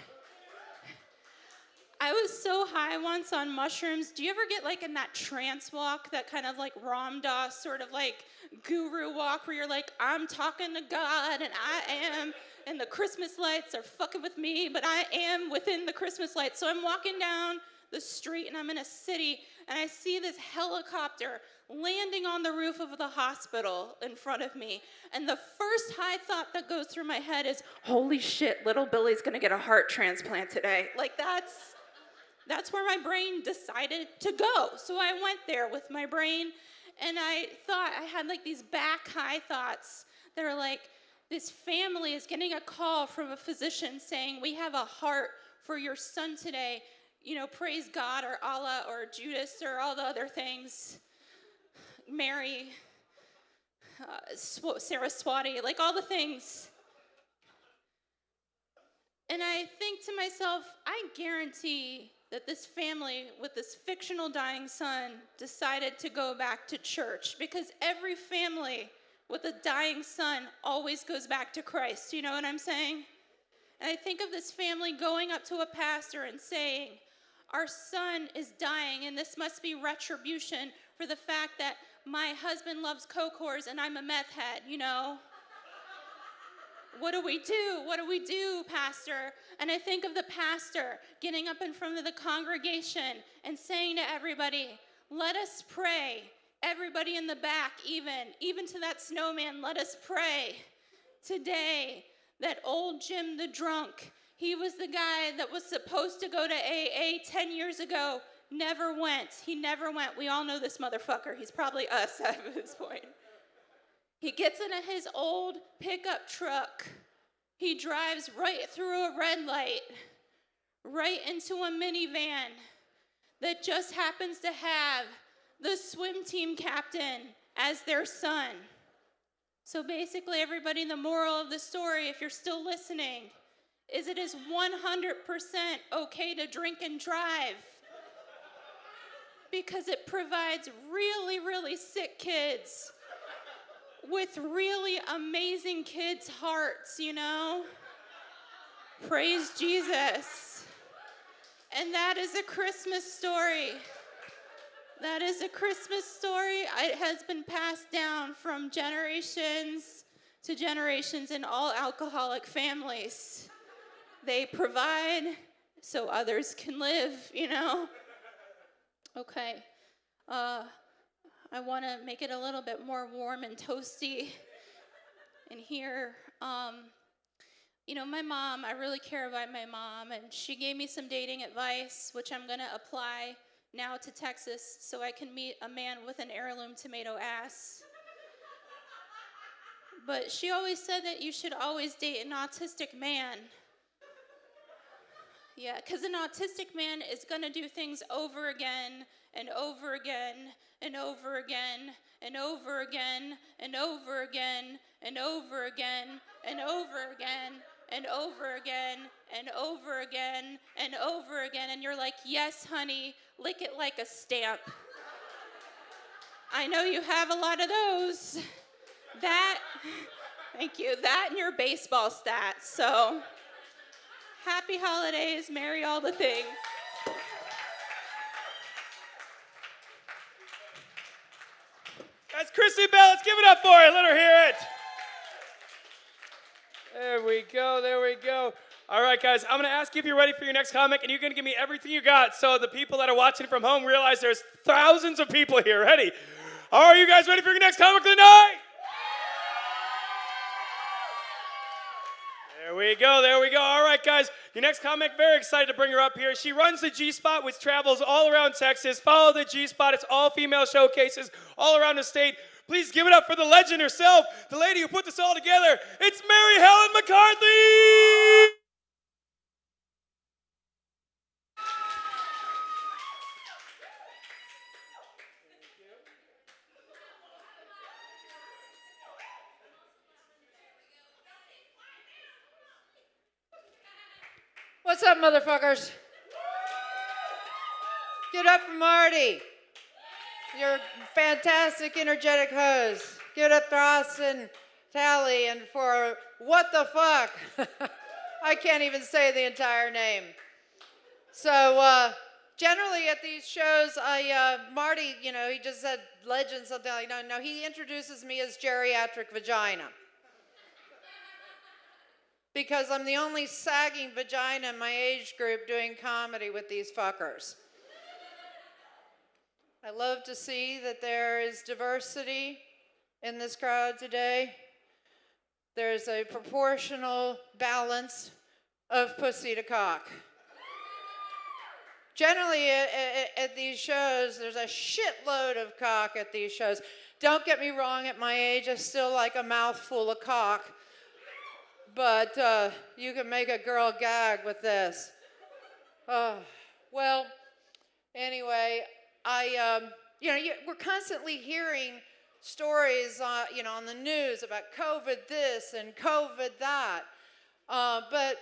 I was so high once on mushrooms. Do you ever get like in that trance walk, that kind of like Ram Dass sort of like guru walk where you're like, I'm talking to God and I am, and the Christmas lights are fucking with me, but I am within the Christmas lights. So I'm walking down the street and I'm in a city and I see this helicopter landing on the roof of the hospital in front of me. And the first high thought that goes through my head is, holy shit, little Billy's gonna get a heart transplant today. Like that's where my brain decided to go. So I went there with my brain and I thought I had like these back high thoughts that are like, this family is getting a call from a physician saying, we have a heart for your son today. You know, praise God or Allah or Judas or all the other things. Mary, Saraswati, like all the things. And I think to myself, I guarantee that this family with this fictional dying son decided to go back to church, because every family with a dying son always goes back to Christ. You know what I'm saying? And I think of this family going up to a pastor and saying, our son is dying, and this must be retribution for the fact that my husband loves coke whores and I'm a meth head, you know? What do we do? What do we do, pastor? And I think of the pastor getting up in front of the congregation and saying to everybody, let us pray. Everybody in the back, even to that snowman, let us pray. Today, that old Jim the drunk, he was the guy that was supposed to go to AA 10 years ago, never went. He never went. We all know this motherfucker. He's probably us at this point. He gets into his old pickup truck. He drives right through a red light, right into a minivan that just happens to have the swim team captain as their son. So basically, everybody, the moral of the story, if you're still listening, is it is 100% okay to drink and drive, because it provides really, really sick kids with really amazing kids' hearts, you know? Praise Jesus. And that is a Christmas story. That is a Christmas story. It has been passed down from generations to generations in all alcoholic families. They provide so others can live, you know? Okay. I want to make it a little bit more warm and toasty in here. You know, my mom, I really care about my mom, and she gave me some dating advice, which I'm going to apply now to Texas so I can meet a man with an heirloom tomato ass. But she always said that you should always date an autistic man. Yeah, because an autistic man is going to do things over again and over again and over again and over again and over again and over again and over again and over again and over again and over again. And you're like, yes, honey, lick it like a stamp. I know you have a lot of those. That, thank you, that and your baseball stats. So, happy holidays, merry all the things. That's Chrissy Bell. Let's give it up for her. Let her hear it. There we go. There we go. All right, guys. I'm going to ask you if you're ready for your next comic, and you're going to give me everything you got so the people that are watching from home realize there's thousands of people here. Ready? Are you guys ready for your next comic of the night? There we go. There we go. All right, guys. Your next comic, very excited to bring her up here. She runs the G-Spot, which travels all around Texas. Follow the G-Spot. It's all female showcases all around the state. Please give it up for the legend herself, the lady who put this all together. It's Mary Helen McCarthy! What's up, motherfuckers? Give it up for Marty. You're a fantastic, energetic host. Give it up for Austin, Talley, and for what the fuck? I can't even say the entire name. So, generally at these shows, Marty, you know, he just said legend, something like that. No, he introduces me as geriatric vagina. Because I'm the only sagging vagina in my age group doing comedy with these fuckers. I love to see that there is diversity in this crowd today. There's a proportional balance of pussy to cock. Generally, at these shows, there's a shitload of cock at these shows. Don't get me wrong, at my age, I still like a mouthful of cock. But you can make a girl gag with this. Well, anyway, we're constantly hearing stories, on the news about COVID this and COVID that. But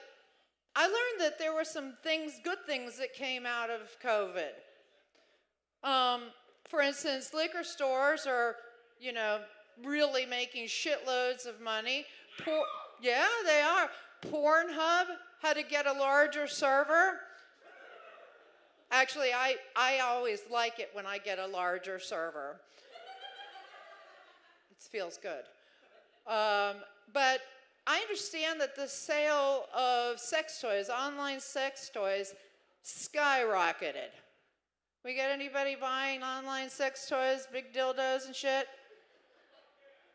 I learned that there were some good things that came out of COVID. For instance, liquor stores are, really making shitloads of money. Yeah, they are. Pornhub had to get a larger server. Actually, I always like it when I get a larger server. It feels good. But I understand that the sale of sex toys, online sex toys, skyrocketed. We got anybody buying online sex toys, big dildos and shit?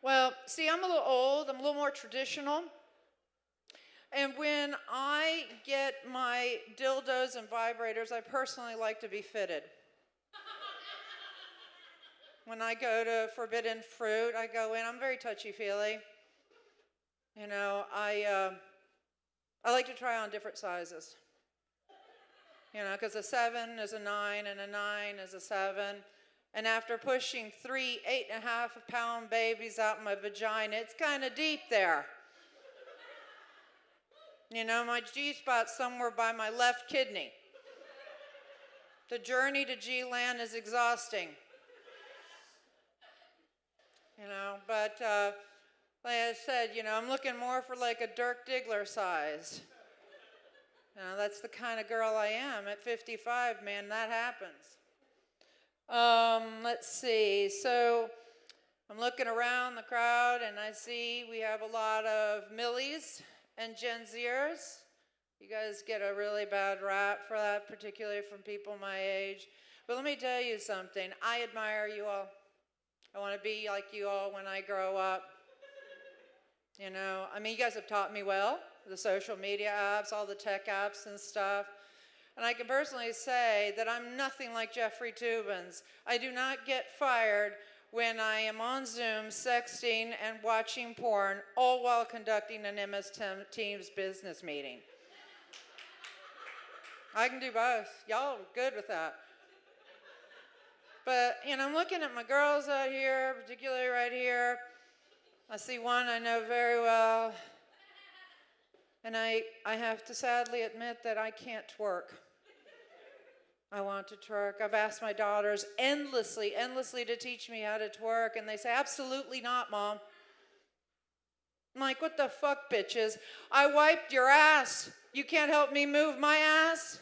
Well, see, I'm a little old. I'm a little more traditional. And when I get my dildos and vibrators, I personally like to be fitted. When I go to Forbidden Fruit, I go in. I'm very touchy-feely. I like to try on different sizes. Because a 7 is a 9, and a 9 is a 7. And after pushing 3 8.5-pound babies out my vagina, it's kind of deep there. You know, my G-spot's somewhere by my left kidney. The journey to G-land is exhausting. You know, but like I said, you know, I'm looking more for like a Dirk Diggler size. You know, that's the kind of girl I am. At 55, man, that happens. Let's see. So I'm looking around the crowd, and I see we have a lot of Millies and Gen Zers. You guys get a really bad rap for that, particularly from people my age. But let me tell you something. I admire you all. I want to be like you all when I grow up. You know, I mean, you guys have taught me well, the social media apps, all the tech apps and stuff. And I can personally say that I'm nothing like Jeffrey Toobin's. I do not get fired when I am on Zoom sexting and watching porn, all while conducting an MS Teams business meeting. I can do both. Y'all are good with that. But, you know, I'm looking at my girls out here, particularly right here. I see one I know very well. And I have to sadly admit that I can't twerk. I want to twerk. I've asked my daughters endlessly to teach me how to twerk, and they say, absolutely not, Mom. I'm like, what the fuck, bitches? I wiped your ass. You can't help me move my ass?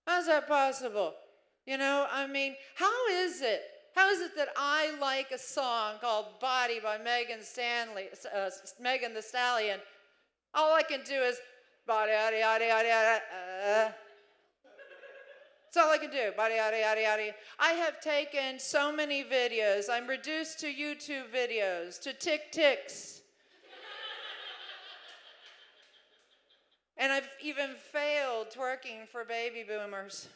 How's that possible? You know, I mean, how is it that I like a song called Body by Megan the Stallion? All I can do is body, yada, yada, yada, yada. That's all I can do, body, yada, yada, yada. I have taken so many videos. I'm reduced to YouTube videos, to tick-ticks. And I've even failed twerking for baby boomers.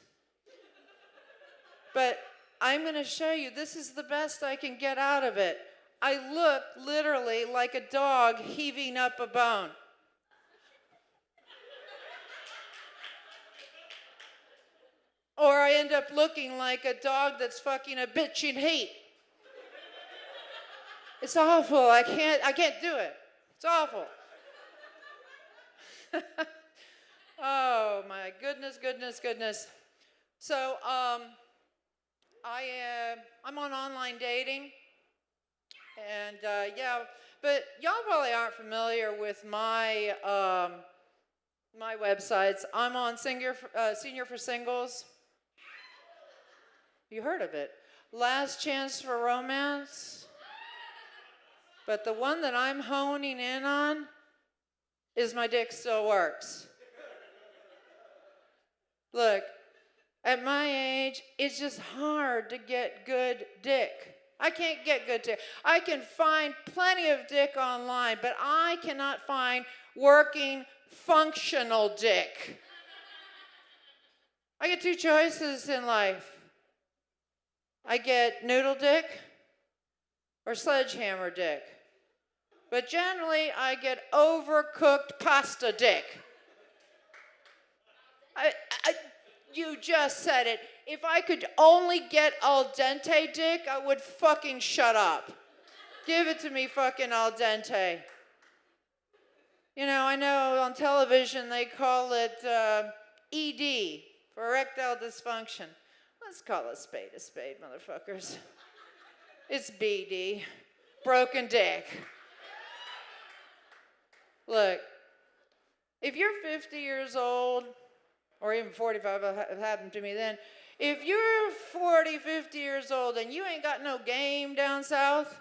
But I'm going to show you, this is the best I can get out of it. I look literally like a dog heaving up a bone. Or I end up looking like a dog that's fucking a bitch in heat. It's awful. I can't do it. It's awful. Oh my goodness. So I'm on online dating, and yeah, but y'all probably aren't familiar with my my websites. I'm on Senior for Singles. You heard of it? Last Chance for Romance. But the one that I'm honing in on is My Dick Still Works. Look, at my age, it's just hard to get good dick. I can't get good dick. I can find plenty of dick online, but I cannot find working, functional dick. I get two choices in life. I get noodle dick or sledgehammer dick. But generally, I get overcooked pasta dick. You just said it. If I could only get al dente dick, I would fucking shut up. Give it to me fucking al dente. You know, I know on television they call it ED, for erectile dysfunction. Let's call a spade, motherfuckers. It's BD, broken dick. Look, if you're 50 years old, or even 45, it happened to me then. If you're 40, 50 years old and you ain't got no game down south,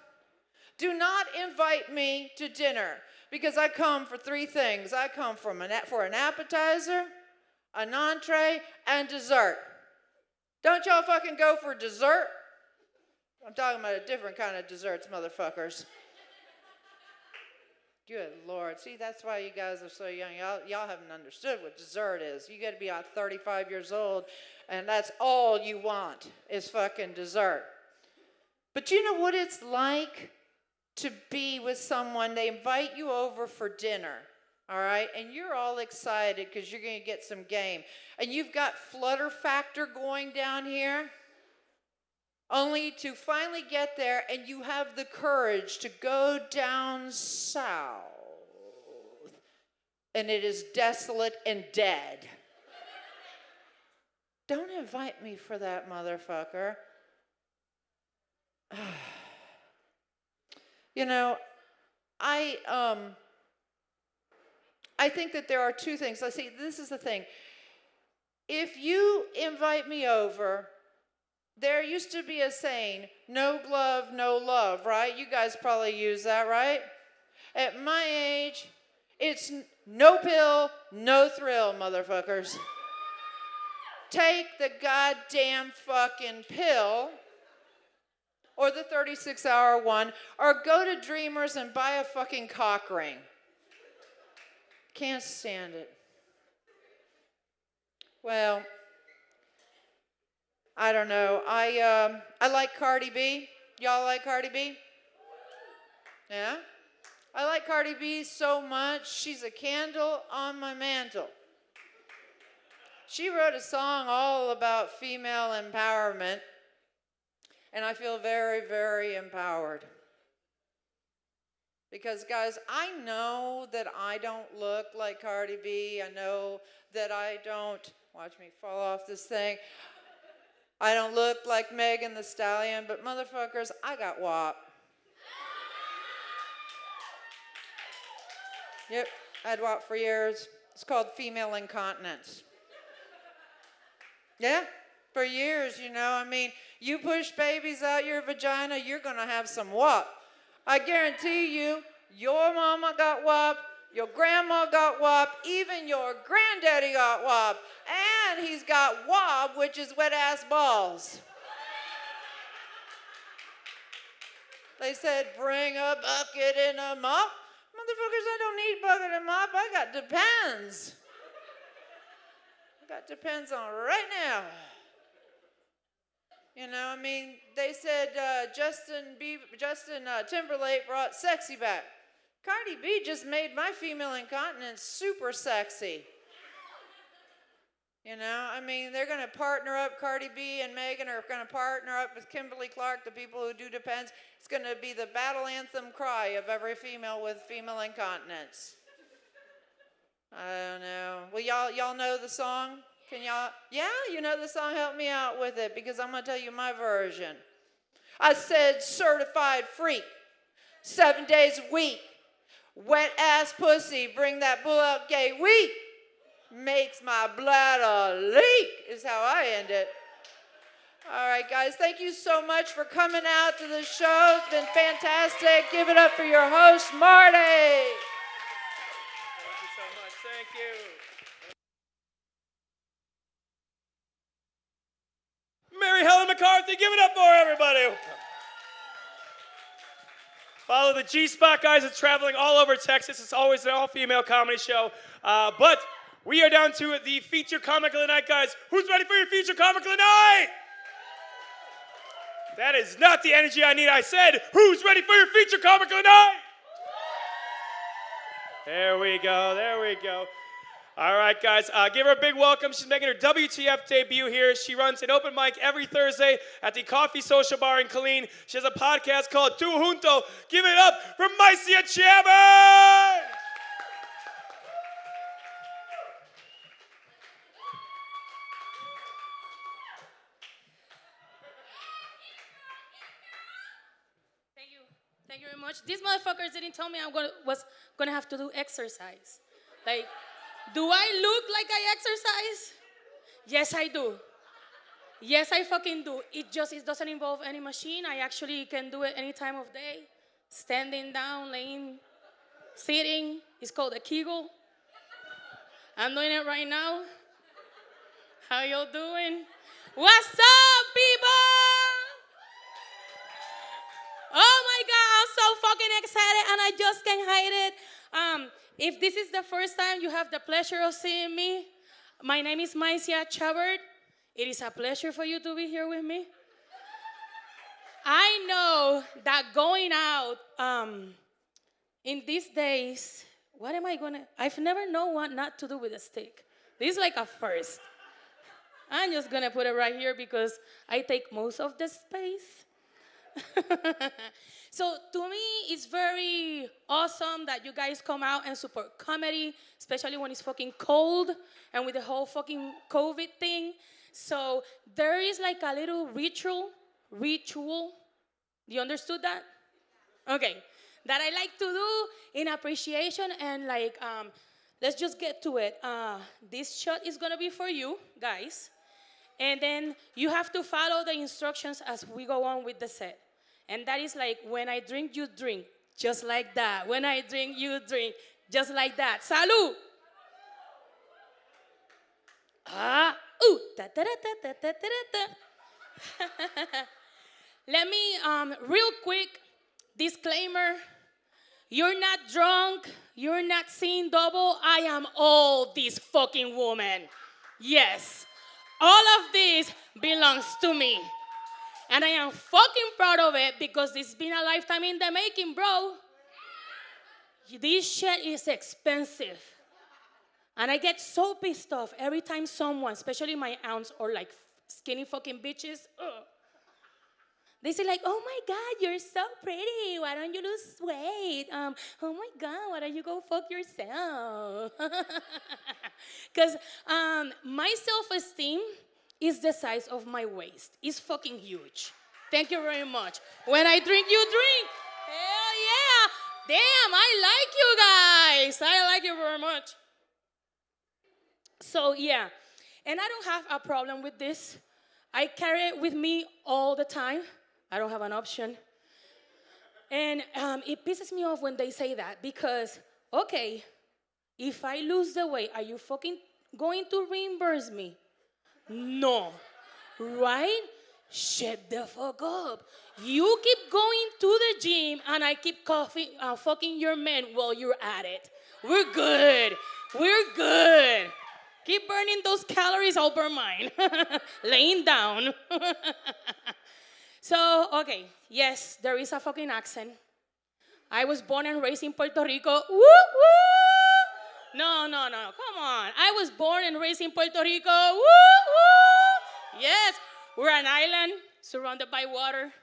do not invite me to dinner, because I come for three things. I come for an appetizer, an entree, and dessert. Don't y'all fucking go for dessert? I'm talking about a different kind of desserts, motherfuckers. Good Lord. See, that's why you guys are so young. Y'all haven't understood what dessert is. You got to be about 35 years old, and that's all you want is fucking dessert. But you know what it's like to be with someone? They invite you over for dinner, all right? And you're all excited because you're going to get some game. And you've got flutter factor going down here. only to finally get there and you have the courage to go down south and it is desolate and dead. Don't invite me for that, motherfucker. You know, I think that there are two things. Let's see, this is the thing. If you invite me over, there used to be a saying, no glove, no love, right? You guys probably use that, right? At my age, it's no pill, no thrill, motherfuckers. Take the goddamn fucking pill, or the 36-hour one, or go to Dreamers and buy a fucking cock ring. Can't stand it. Well, I don't know. I like Cardi B. Y'all like Cardi B? Yeah? I like Cardi B so much, she's a candle on my mantle. She wrote a song all about female empowerment, and I feel very, very empowered. Because, guys, I know that I don't look like Cardi B. I know that I don't, watch me fall off this thing. I don't look like Megan Thee Stallion, but motherfuckers, I got WAP. Yep, I had WAP for years. It's called female incontinence. Yeah, for years, you know. I mean, you push babies out your vagina, you're going to have some WAP. I guarantee you, your mama got WAP, your grandma got WAP, even your granddaddy got WAP. And he's got WAP, which is wet-ass balls. They said, bring a bucket and a mop. Motherfuckers, I don't need bucket and mop. I got Depends. I got Depends on right now. You know, I mean, they said Justin Timberlake brought sexy back. Cardi B just made my female incontinence super sexy. You know, I mean, they're going to partner up. Cardi B and Megan are going to partner up with Kimberly Clarke, the people who do Depends. It's going to be the battle anthem cry of every female with female incontinence. I don't know. Well, y'all know the song? Can y'all? Yeah, you know the song? Help me out with it, because I'm going to tell you my version. I said certified freak, 7 days a week, wet ass pussy, bring that bull out gay week. Makes my bladder leak, is how I end it. All right, guys, thank you so much for coming out to the show. It's been fantastic. Give it up for your host, Marty. Thank you so much. Thank you. Mary Helen McCarthy, give it up for everybody. Follow the G-Spot, guys. It's traveling all over Texas. It's always an all-female comedy show. But we are down to the feature comic of the night, guys. Who's ready for your feature comic of the night? That is not the energy I need. I said, who's ready for your feature comic of the night? There we go. There we go. All right, guys. Give her a big welcome. She's making her WTF debut here. She runs an open mic every Thursday at the Coffee Social Bar in Killeen. She has a podcast called Tu Junto. Give it up for Marcia Chapman! Thank you very much. These motherfuckers didn't tell me I was gonna have to do exercise. Like, do I look like I exercise? Yes, I do. Yes, I fucking do. It doesn't involve any machine. I actually can do it any time of day. Standing down, laying, sitting. It's called a Kegel. I'm doing it right now. How y'all doing? What's up, people? Oh my God, I'm so fucking excited and I just can't hide it. If this is the first time you have the pleasure of seeing me, my name is Marcia Chapman. It is a pleasure for you to be here with me. I know that going out in these days, I've never known what not to do with a stick. This is like a first. I'm just gonna put it right here because I take most of the space. So to me, it's very awesome that you guys come out and support comedy, especially when it's fucking cold and with the whole fucking COVID thing. So there is like a little ritual. You understood that? Okay. That I like to do in appreciation and like, let's just get to it. This shot is gonna be for you guys. And then you have to follow the instructions as we go on with the set. And that is like, when I drink, you drink. Just like that. When I drink, you drink. Just like that. Salud. Ooh. Ta ta ta ta ta ta ta. Let me, real quick, disclaimer. You're not drunk. You're not seeing double. I am all this fucking woman. Yes. All of this belongs to me. And I am fucking proud of it because it's been a lifetime in the making, bro. This shit is expensive. And I get so pissed off every time someone, especially my aunts or like skinny fucking bitches, they say like, oh my God, you're so pretty. Why don't you lose weight? Oh my God, why don't you go fuck yourself? Because my self-esteem is the size of my waist. It's fucking huge. Thank you very much. When I drink, you drink. Hell yeah. Damn, I like you guys. I like you very much. So yeah, and I don't have a problem with this. I carry it with me all the time. I don't have an option. And it pisses me off when they say that because, okay, if I lose the weight, are you fucking going to reimburse me? No. Right? Shut the fuck up. You keep going to the gym and I keep fucking your man while you're at it. We're good. We're good. Keep burning those calories, I'll burn mine. Laying down. So, okay, yes, there is a fucking accent. I was born and raised in Puerto Rico. Woo, woo! No, come on. I was born and raised in Puerto Rico. Woo, woo! Yes, we're an island surrounded by water.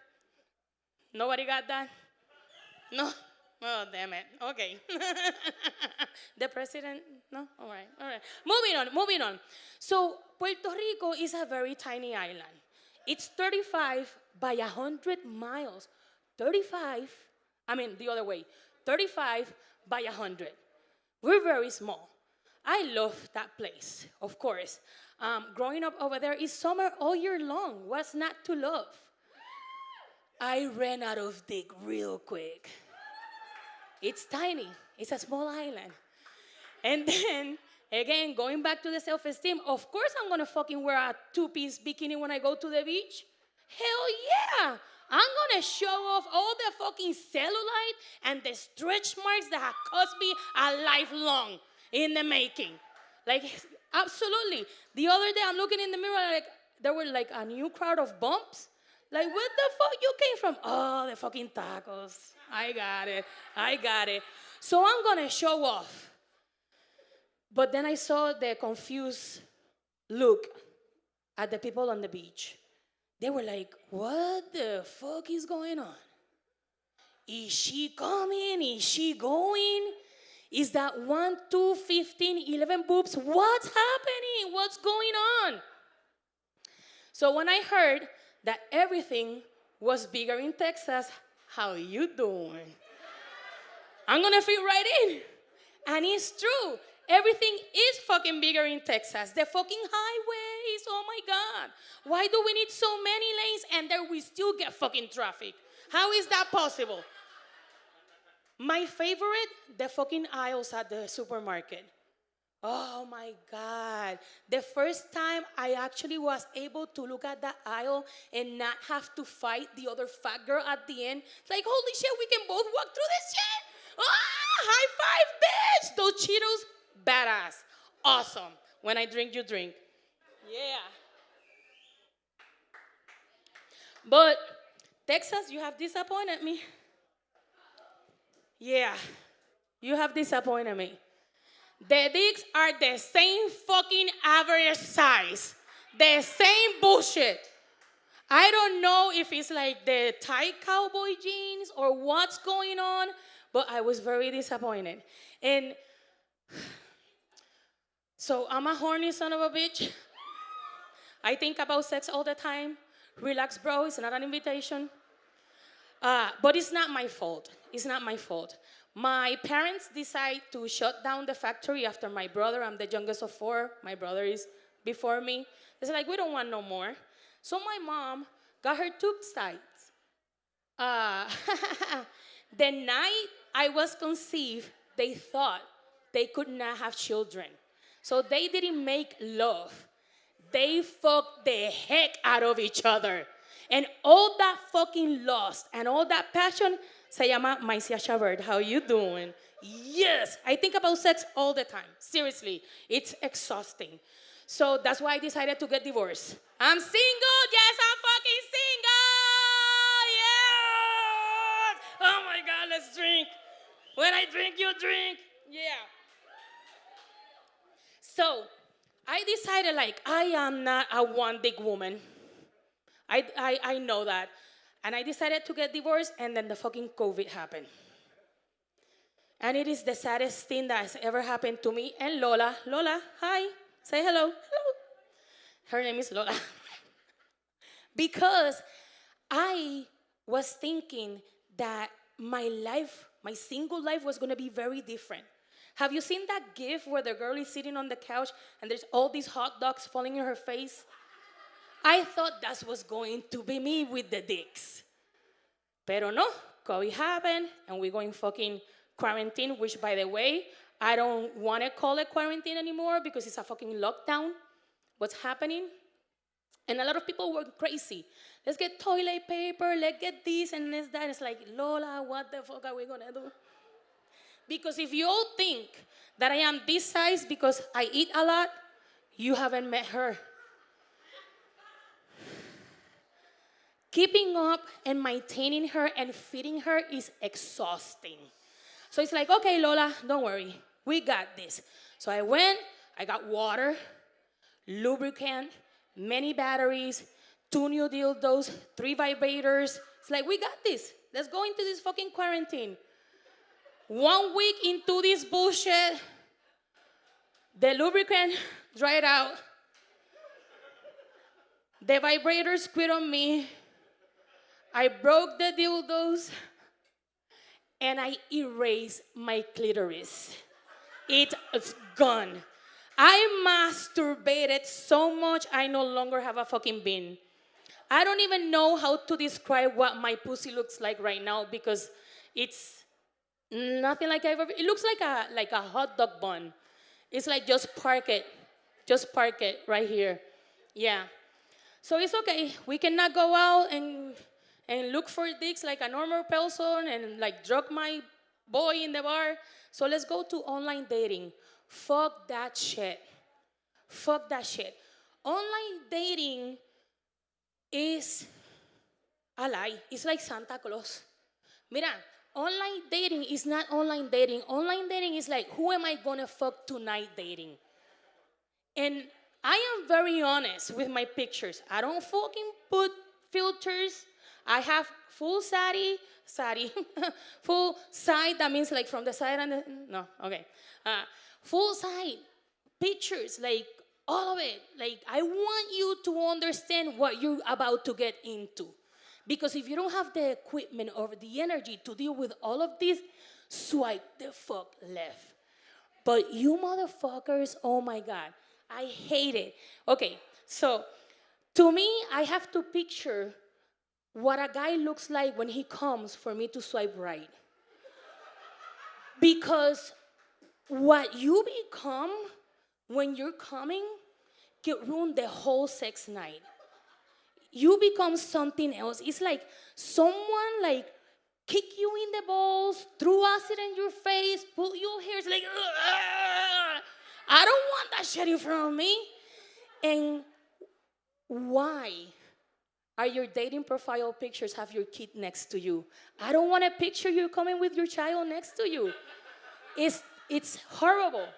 Nobody got that? No? Oh, damn it. Okay. The president? No? All right. Moving on. So, Puerto Rico is a very tiny island. It's 35 by 100 miles. 35, the other way. 35 by 100. We're very small. I love that place, of course. Growing up over there is summer all year long. What's not to love? I ran out of dick real quick. It's tiny. It's a small island. And then, again, going back to the self-esteem, of course I'm going to fucking wear a two-piece bikini when I go to the beach. Hell yeah. I'm going to show off all the fucking cellulite and the stretch marks that have cost me a lifelong in the making. Like, absolutely. The other day, I'm looking in the mirror, like, there were like a new crowd of bumps. Like, where the fuck you came from? Oh, the fucking tacos. I got it. So I'm going to show off. But then I saw the confused look at the people on the beach. They were like, what the fuck is going on? Is she coming? Is she going? Is that 1, 2, 15, 11 boobs? What's happening? What's going on? So when I heard that everything was bigger in Texas, how you doing? I'm gonna fit right in. And it's true. Everything is fucking bigger in Texas. The fucking highways, oh my God. Why do we need so many lanes and there we still get fucking traffic? How is that possible? My favorite, the fucking aisles at the supermarket. Oh my God. The first time I actually was able to look at that aisle and not have to fight the other fat girl at the end. It's like, holy shit, we can both walk through this shit. Ah, high five, bitch. Those Cheetos, badass. Awesome. When I drink, you drink. Yeah. But Texas, you have disappointed me. Yeah, you have disappointed me. The dicks are the same fucking average size. The same bullshit. I don't know if it's like the tight cowboy jeans or what's going on, but I was very disappointed. And so I'm a horny son of a bitch. I think about sex all the time. Relax, bro. It's not an invitation. But it's not my fault. It's not my fault. My parents decide to shut down the factory after my brother. I'm the youngest of 4. My brother is before me. They said, like, we don't want no more. So my mom got her tubes tied. The night I was conceived, they thought they could not have children. So they didn't make love. They fucked the heck out of each other. And all that fucking lust and all that passion se llama Maicia Chavert. How you doing? Yes, I think about sex all the time. Seriously, it's exhausting. So that's why I decided to get divorced. I'm single. Yes, I'm fucking single. Yes. Oh my God, let's drink. When I drink, you drink. Yeah. So I decided, like, I am not a one big woman. I know that. And I decided to get divorced, and then the fucking COVID happened. And it is the saddest thing that has ever happened to me and Lola. Lola, hi. Say hello. Hello. Her name is Lola. Because I was thinking that my life, my single life, was going to be very different. Have you seen that gif where the girl is sitting on the couch and there's all these hot dogs falling in her face? I thought that was going to be me with the dicks. Pero no, COVID happened and we're going fucking quarantine, which, by the way, I don't want to call it quarantine anymore because it's a fucking lockdown. What's happening? And a lot of people were crazy. Let's get toilet paper, let's get this and this, that. It's like, Lola, what the fuck are we going to do? Because if you all think that I am this size because I eat a lot, you haven't met her. Keeping up and maintaining her and feeding her is exhausting. So it's like, okay, Lola, don't worry. We got this. So I went, I got water, lubricant, many batteries, 2 new dildos, 3 vibrators. It's like, we got this. Let's go into this fucking quarantine. 1 week into this bullshit, the lubricant dried out. The vibrators quit on me. I broke the dildos. And I erased my clitoris. It's gone. I masturbated so much, I no longer have a fucking bin. I don't even know how to describe what my pussy looks like right now because it's nothing like I've ever. It looks like a hot dog bun. It's like just park it right here. Yeah. So it's okay. We cannot go out and look for dicks like a normal person and like drug my boy in the bar. So let's go to online dating. Fuck that shit. Fuck that shit. Online dating is a lie. It's like Santa Claus. Mira, online dating is not online dating. Online dating is like, who am I gonna fuck tonight dating? And I am very honest with my pictures. I don't fucking put filters. I have full sari, full side, that means like from the side and the, no, okay. Full side pictures, like all of it. Like I want you to understand what you're about to get into. Because if you don't have the equipment or the energy to deal with all of this, swipe the fuck left. But you motherfuckers, oh my God, I hate it. Okay, so to me, I have to picture what a guy looks like when he comes for me to swipe right. Because what you become when you're coming can ruin the whole sex night. You become something else. It's like someone like kick you in the balls, threw acid in your face, pull your hair. It's like, ugh. I don't want that shit in front of me. And why are your dating profile pictures have your kid next to you? I don't want a picture you coming with your child next to you. It's horrible.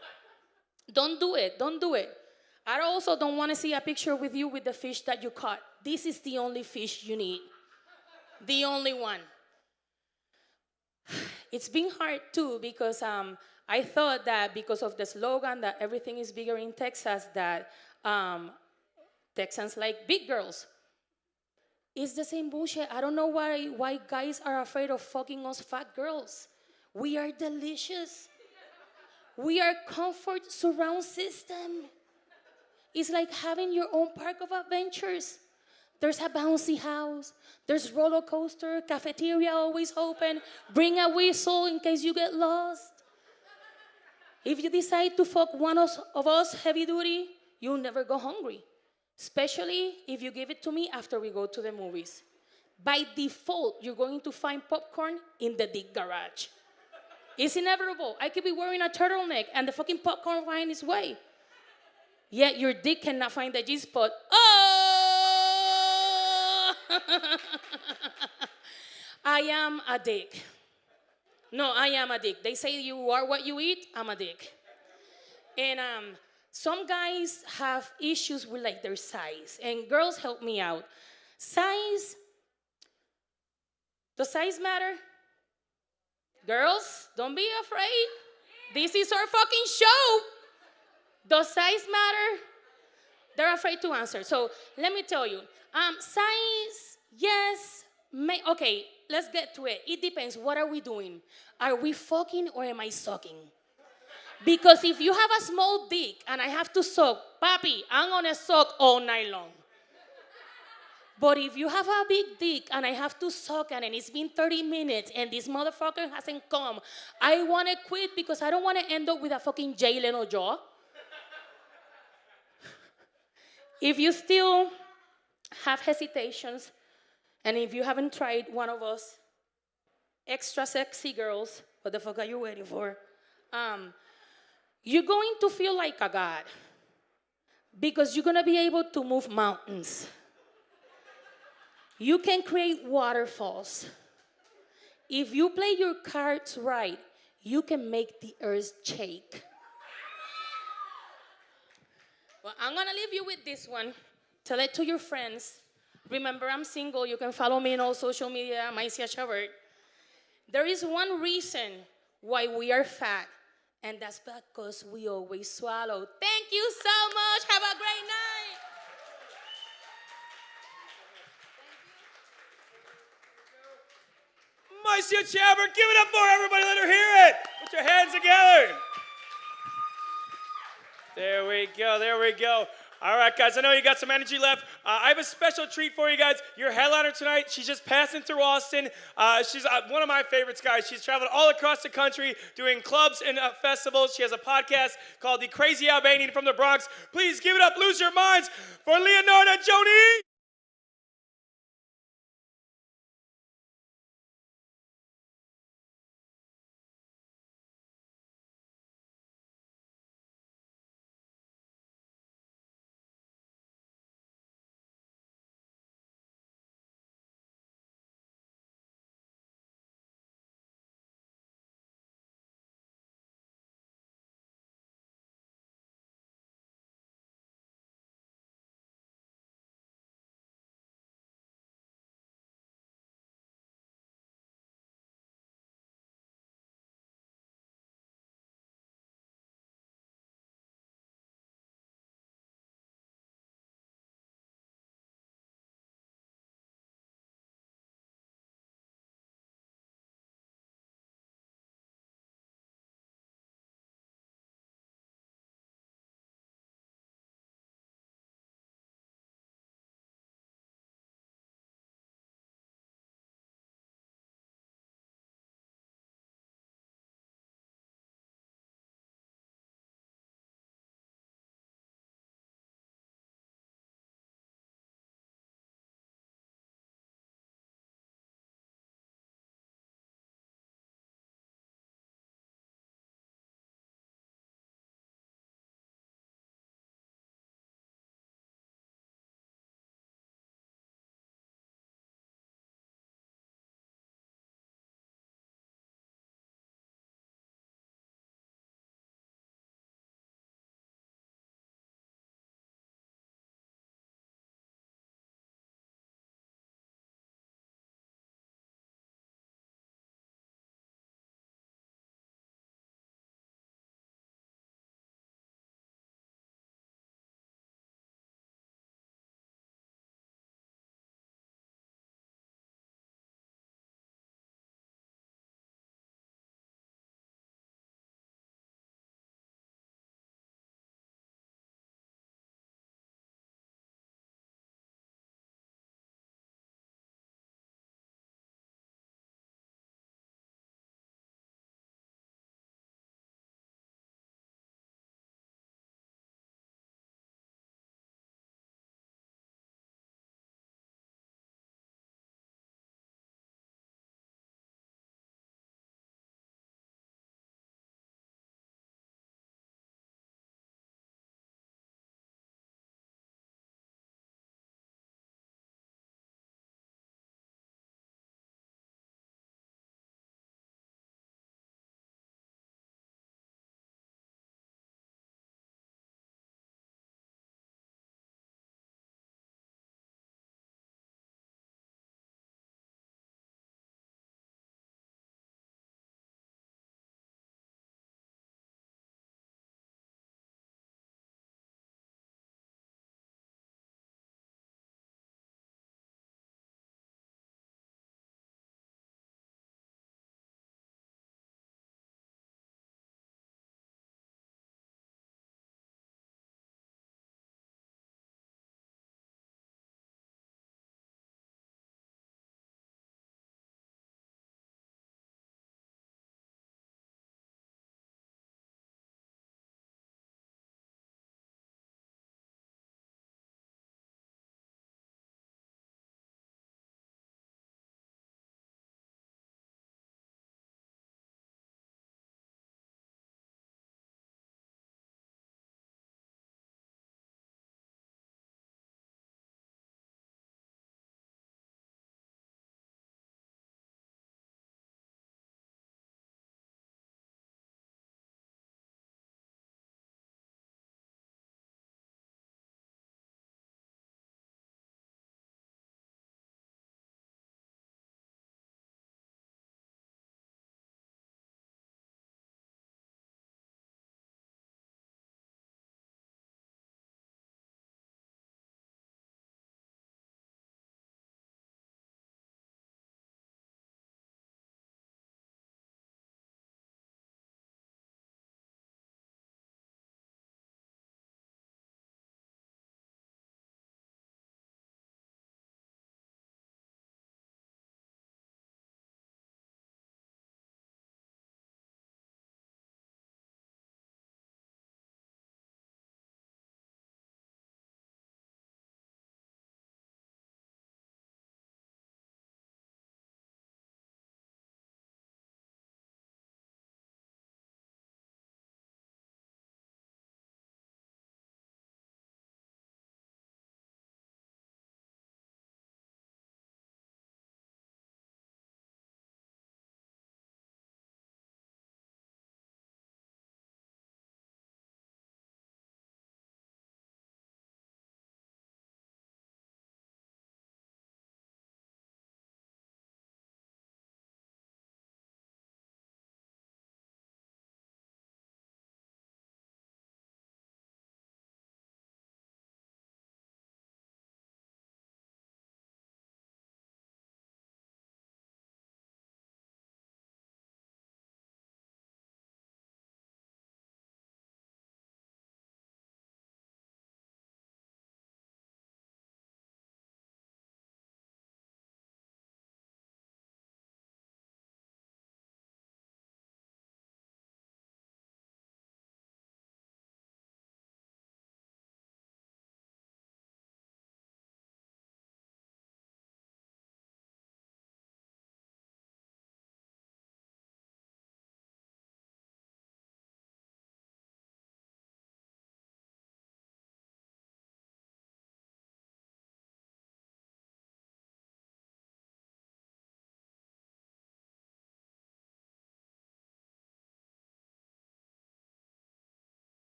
Don't do it. Don't do it. I also don't want to see a picture with you with the fish that you caught. This is the only fish you need. The only one. It's been hard too because I thought that because of the slogan that everything is bigger in Texas, that Texans like big girls. It's the same bullshit. I don't know why guys are afraid of fucking us fat girls. We are delicious. We are comfort surround system. It's like having your own park of adventures. There's a bouncy house. There's roller coaster, cafeteria always open. Bring a whistle in case you get lost. If you decide to fuck one of us heavy duty, you'll never go hungry. Especially if you give it to me after we go to the movies. By default, you're going to find popcorn in the dick garage. It's inevitable. I could be wearing a turtleneck and the fucking popcorn find its way. Yet your dick cannot find the G-spot. Oh! I am a dick. No, I am a dick. They say you are what you eat. I'm a dick. And some guys have issues with like their size. And girls help me out. Size. Does size matter? Girls, don't be afraid. This is our fucking show. Does size matter? They're afraid to answer. So let me tell you. Size, yes. Okay, let's get to it. It depends. What are we doing? Are we fucking or am I sucking? Because if you have a small dick and I have to suck, papi, I'm gonna suck all night long. But if you have a big dick and I have to suck and it's been 30 minutes and this motherfucker hasn't come, I want to quit because I don't want to end up with a fucking Jay Leno jaw. If you still have hesitations and if you haven't tried one of us extra sexy girls, what the fuck are you waiting for? You're going to feel like a god because you're going to be able to move mountains. You can create waterfalls. If you play your cards right, you can make the earth shake. Well, I'm going to leave you with this one. Tell it to your friends. Remember, I'm single. You can follow me on all social media, Maicia Chavert. There is one reason why we are fat, and that's because we always swallow. Thank you so much. Have a great night. Maicia Chavert, give it up for everybody. Let her hear it. Put your hands together. There we go. There we go. All right, guys, I know you got some energy left. I have a special treat for you guys. Your headliner tonight, she's just passing through Austin. She's one of my favorites, guys. She's traveled all across the country doing clubs and festivals. She has a podcast called The Crazy Albanian from the Bronx. Please give it up, lose your minds, for Leonarda Joni.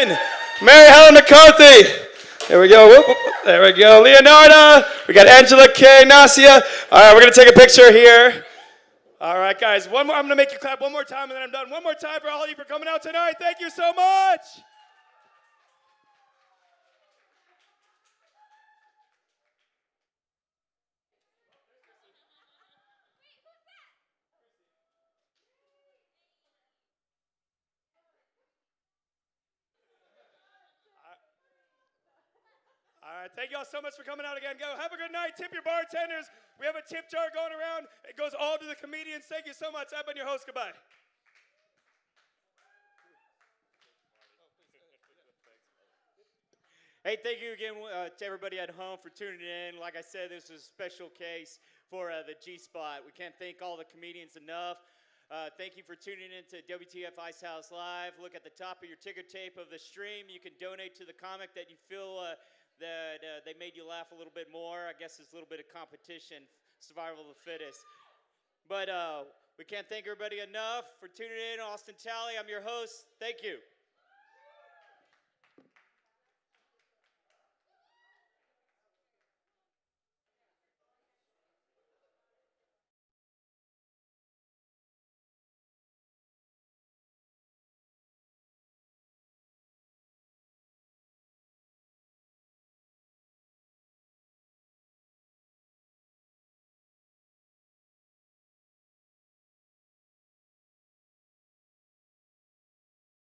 Mary Helen McCarthy. There we go. Whoop, whoop, whoop. There we go. Leonardo. We got Angela K. Nasia. All right, we're going to take a picture here. All right, guys. One more. I'm going to make you clap one more time, and then I'm done. One more time for all of you for coming out tonight. Thank you so much. All right, thank you all so much for coming out again. Go have a good night. Tip your bartenders. We have a tip jar going around. It goes all to the comedians. Thank you so much. I've been your host. Goodbye. Hey, thank you again to everybody at home for tuning in. Like I said, this is a special case for the G-Spot. We can't thank all the comedians enough. Thank you for tuning in to WTF Icehouse Live. Look at the top of your ticker tape of the stream. You can donate to the comic that you feel that they made you laugh a little bit more. I guess it's a little bit of competition, survival of the fittest. But we can't thank everybody enough for tuning in. Austin Talley, I'm your host. Thank you.